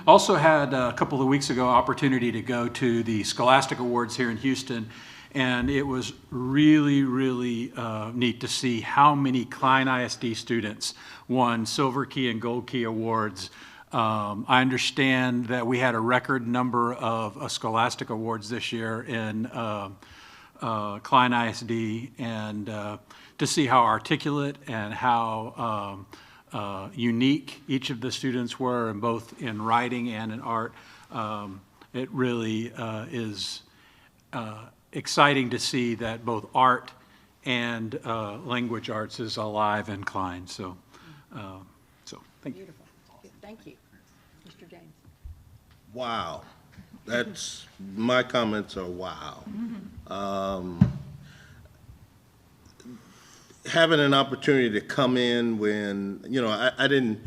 Also had a couple of weeks ago opportunity to go to the Scholastic Awards here in Houston, and it was really, really neat to see how many Klein ISD students won Silver Key and Gold Key awards. I understand that we had a record number of Scholastic Awards this year in Klein ISD, and to see how articulate and how unique each of the students were, in both in writing and in art, it really is exciting to see that both art and language arts is alive in Klein. So thank you. Beautiful. Thank you. Mr. James. Wow. That's, my comments are wow. Having an opportunity to come in when, I didn't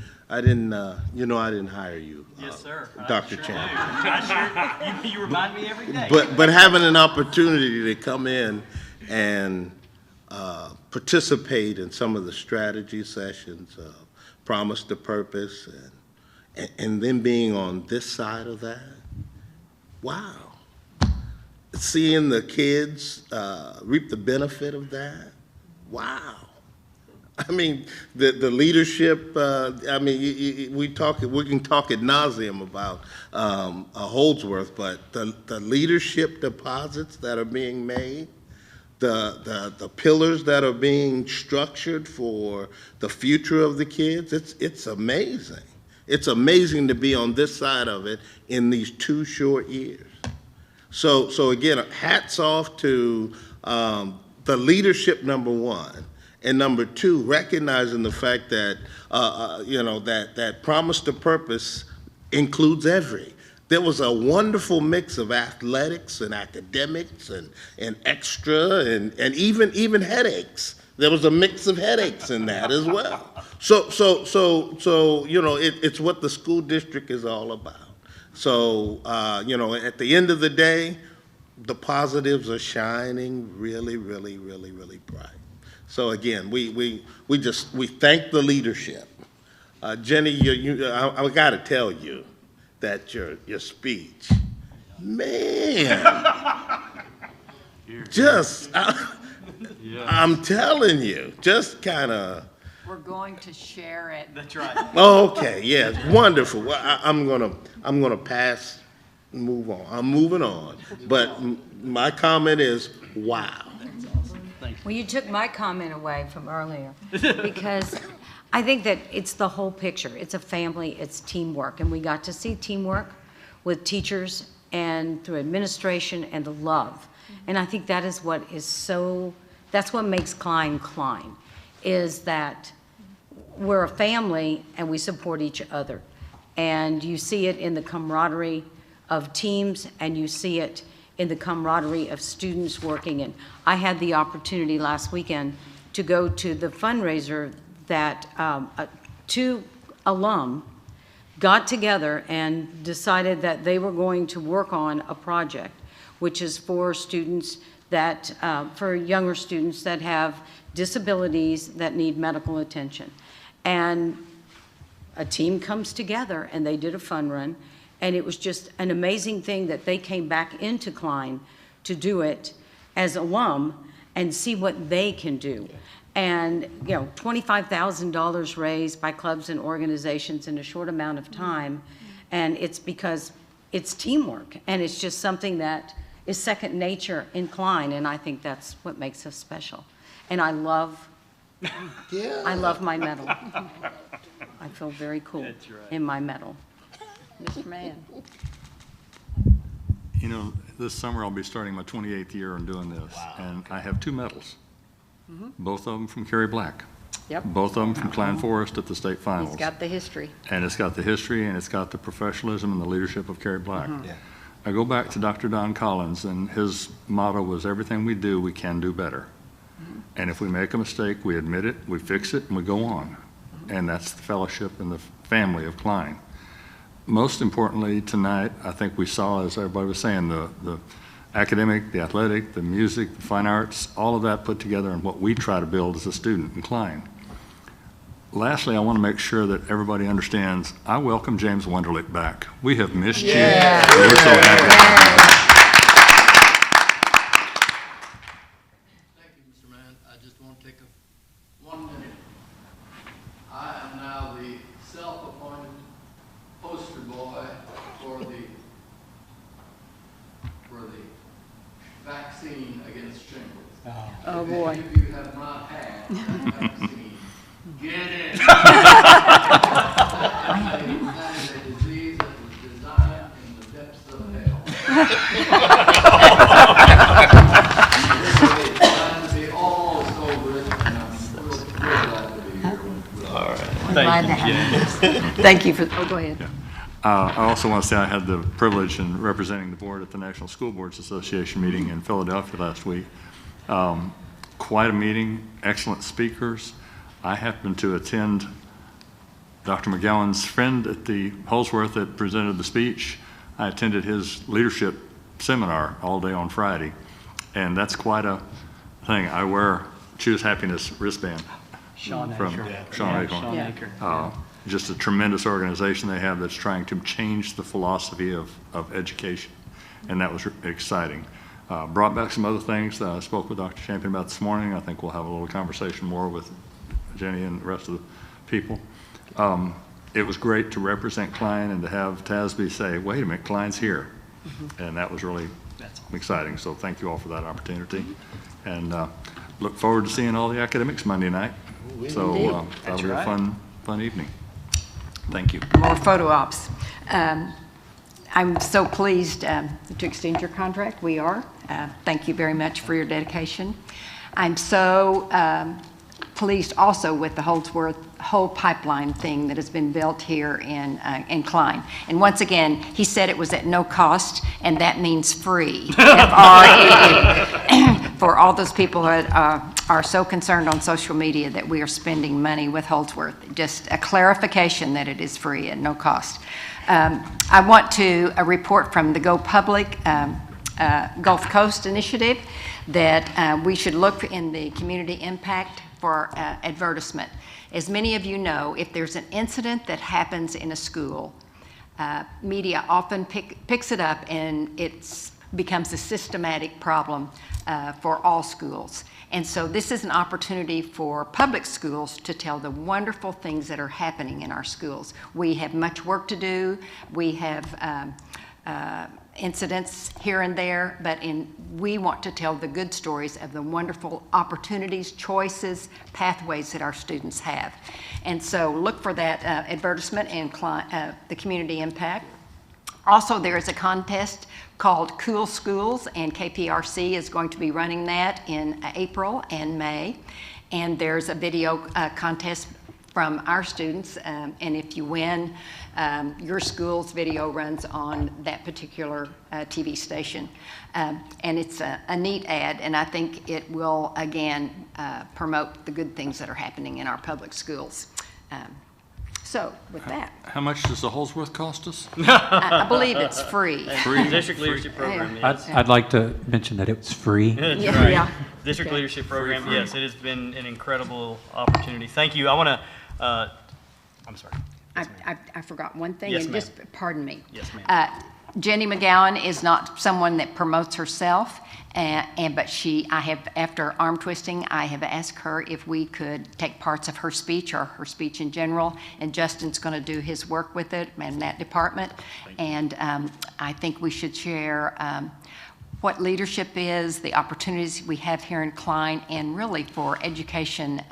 hire you. Yes, sir. Dr. Sure Champ. you remind me every day. But having an opportunity to come in and participate in some of the strategy sessions, Promise to Purpose, and then being on this side of that, wow. Seeing the kids reap the benefit of that, wow. I mean, the leadership, we can talk ad nauseum about Holdsworth, but the leadership deposits that are being made, the pillars that are being structured for the future of the kids, it's amazing. It's amazing to be on this side of it in these 2 short years. So again, hats off to the leadership, number one, and number 2, recognizing the fact that that Promise to Purpose includes every. There was a wonderful mix of athletics and academics and extra and even headaches. There was a mix of headaches in that as well. So it's what the school district is all about. So at the end of the day, the positives are shining really, really, really, really bright. So again, we thank the leadership. Jenny, I got to tell you that your speech, man, just I'm telling you, just kind of. We're going to share it. That's right. Okay, yes, wonderful. Well, I'm gonna pass, and move on. I'm moving on, but my comment is wow. Well, you took my comment away from earlier, because I think that it's the whole picture. It's a family, it's teamwork, and we got to see teamwork with teachers and through administration and the love. And I think that is what is so, that's what makes Klein Klein, is that we're a family and we support each other. And you see it in the camaraderie of teams, and you see it in the camaraderie of students working. And I had the opportunity last weekend to go to the fundraiser that 2 alum got together and decided that they were going to work on a project, which is for students that, for younger students that have disabilities that need medical attention. And a team comes together and they did a fun run, and it was just an amazing thing that they came back into Klein to do it as alum and see what they can do. And, you know, $25,000 raised by clubs and organizations in a short amount of time. And it's because it's teamwork, and it's just something that is second nature in Klein, and I think that's what makes us special. And I love my medal. I feel very cool in my medal. Mr. Mann. You know, this summer I'll be starting my 28th year in doing this, and I have 2 medals. Both of them from Kerry Black. Yep. Both of them from Klein Forest at the state finals. He's got the history. And it's got the history, and it's got the professionalism and the leadership of Kerry Black. I go back to Dr. Don Collins, and his motto was, everything we do, we can do better. And if we make a mistake, we admit it, we fix it, and we go on. And that's the fellowship and the family of Klein. Most importantly, tonight, I think we saw, as everybody was saying, the academic, the athletic, the music, the fine arts, all of that put together in what we try to build as a student in Klein. Lastly, I want to make sure that everybody understands, I welcome James Wunderlich back. We have missed you. And we're so happy. Thank you, Mr. Mann. I just want to take 1 minute. I am now the self-appointed poster boy for the vaccine against shingles. Oh, boy. If any of you have not had that vaccine, get it. That is a disease that was designed in the depths of hell. It's designed to be almost over it, and I'm real glad to be here. All right. Thank you, James. Thank you for, oh, go ahead. I also want to say I had the privilege in representing the board at the National School Boards Association meeting in Philadelphia last week. Quite a meeting, excellent speakers. I happened to attend Dr. McGowan's friend at the Holsworth that presented the speech. I attended his leadership seminar all day on Friday, and that's quite a thing. I wear Choose Happiness wristband Sean from Aker. Sean Yeah, Aker. Sean Aker. Just a tremendous organization they have that's trying to change the philosophy of education, and that was exciting. Brought back some other things that I spoke with Dr. Champion about this morning. I think we'll have a little conversation more with Jenny and the rest of the people. It was great to represent Klein and to have Tasby say, wait a minute, Klein's here. And that was really exciting. So thank you all for that opportunity. And look forward to seeing all the academics Monday night. So that'll be a fun evening. Thank you. More photo ops. I'm so pleased to extend your contract. We are. Thank you very much for your dedication. I'm so pleased also with the Holdsworth whole pipeline thing that has been built here in Klein. And once again, he said it was at no cost, and that means free. F-R-E-E. For all those people that are so concerned on social media that we are spending money with Holdsworth. Just a clarification that it is free at no cost. I want to report from the Go Public Gulf Coast Initiative that we should look in the community impact for advertisement. As many of you know, if there's an incident that happens in a school, media often picks it up, and it becomes a systematic problem for all schools. And so this is an opportunity for public schools to tell the wonderful things that are happening in our schools. We have much work to do. We have incidents here and there, but we want to tell the good stories of the wonderful opportunities, choices, pathways that our students have. And so look for that advertisement in the Community Impact. Also, there is a contest called Cool Schools, and KPRC is going to be running that in April and May. And there's a video contest from our students, and if you win, your school's video runs on that particular TV station. And it's a neat ad, and I think it will, again, promote the good things that are happening in our public schools. So, with that. How much does the Holsworth cost us? I believe it's free. Free? District Leadership Program, yes. I'd like to mention that it's free. That's Yeah. right. Yeah. District Okay. Leadership Program, yes, it has been an incredible opportunity. Thank you. I want to, I'm sorry. I forgot one thing, Yes, and ma'am. just pardon me. Yes, ma'am. Jenny McGowan is not someone that promotes herself, but I have, after arm twisting, I have asked her if we could take parts of her speech or her speech in general, and Justin's going to do his work with it in that department. And I think we should share what leadership is, the opportunities we have here in Klein, and really for education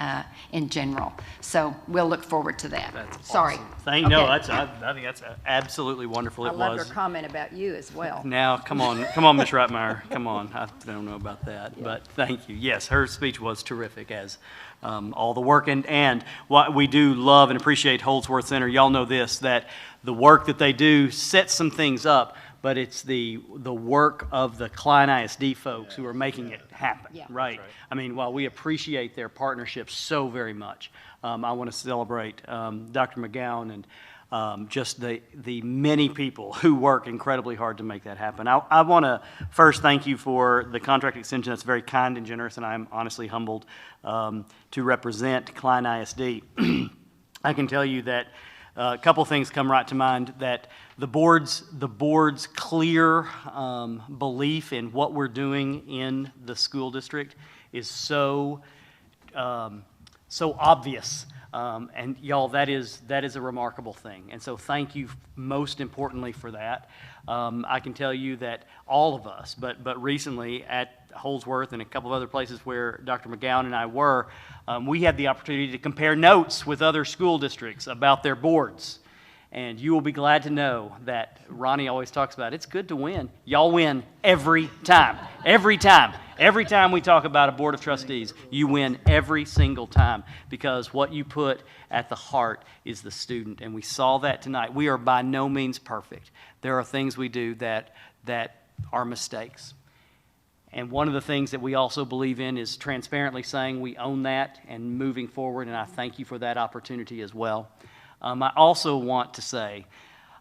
in general. So we'll look forward to that. That's Sorry. awesome. No, Okay. I think that's absolutely wonderful. I It loved her was. comment about you as well. Now, come on, Ms. Reitmeyer, come on. I don't know about that, but thank you. Yes, her speech was terrific, as all the work. And what we do love and appreciate Holdsworth Center, y'all know this, that the work that they do sets some things up, but it's the work of the Klein ISD folks who are making it happen, right? I mean, while we appreciate their partnership so very much, I want to celebrate Dr. McGowan and just the many people who work incredibly hard to make that happen. I want to first thank you for the contract extension. That's very kind and generous, and I'm honestly humbled to represent Klein ISD. I can tell you that a couple things come right to mind, that the board's clear belief in what we're doing in the school district is so obvious. And y'all, that is a remarkable thing. And so thank you most importantly for that. I can tell you that all of us, but recently at Holdsworth and a couple of other places where Dr. McGowan and I were, we had the opportunity to compare notes with other school districts about their boards. And you will be glad to know that Ronnie always talks about, it's good to win. Y'all win every time. Every time. Every time we talk about a board of trustees, you win every single time, because what you put at the heart is the student. And we saw that tonight. We are by no means perfect. There are things we do that are mistakes. And one of the things that we also believe in is transparently saying we own that and moving forward, and I thank you for that opportunity as well. I also want to say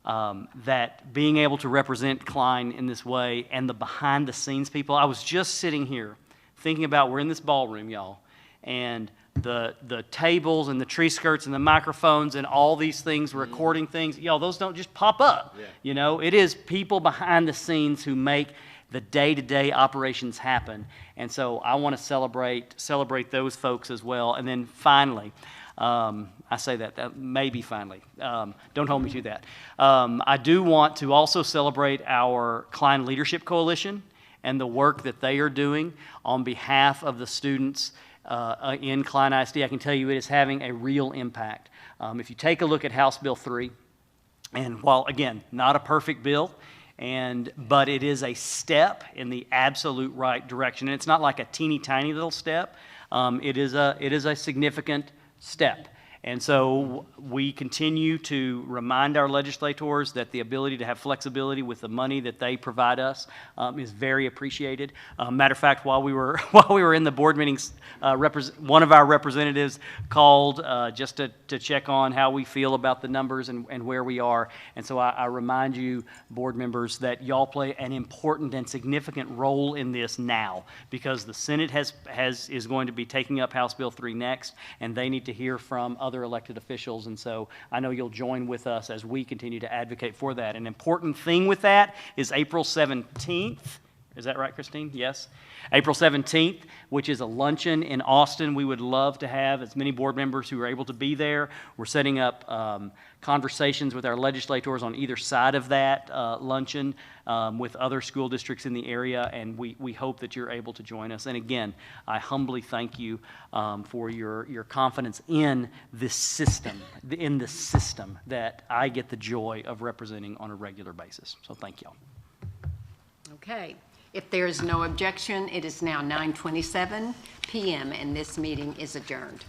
that being able to represent Klein in this way and the behind-the-scenes people, I was just sitting here thinking about, we're in this ballroom, y'all, and the tables and the tree skirts and the microphones and all these things, recording things, y'all, those don't just pop up. Yeah. You know, it is people behind the scenes who make the day-to-day operations happen. And so I want to celebrate those folks as well. And then finally, I say that maybe finally. Don't hold me to that. I do want to also celebrate our Klein Leadership Coalition and the work that they are doing on behalf of the students in Klein ISD. I can tell you it is having a real impact. If you take a look at House Bill 3, and while, again, not a perfect bill, but it is a step in the absolute right direction. And it's not like a teeny tiny little step. It is a significant step. And so we continue to remind our legislators that the ability to have flexibility with the money that they provide us is very appreciated. Matter of fact, while we were in the board meetings, one of our representatives called just to check on how we feel about the numbers and where we are. And so I remind you, board members, that y'all play an important and significant role in this now, because the Senate is going to be taking up House Bill 3 next, and they need to hear from other elected officials. And so I know you'll join with us as we continue to advocate for that. An important thing with that is April 17th, Is that right, Christine? Yes. April 17th, which is a luncheon in Austin. We would love to have as many board members who are able to be there. We're setting up conversations with our legislators on either side of that luncheon with other school districts in the area, and we hope that you're able to join us. And again, I humbly thank you for your confidence in this system, that I get the joy of representing on a regular basis. So thank you all. Okay. If there is no objection, it is now 9:27 p.m. and this meeting is adjourned.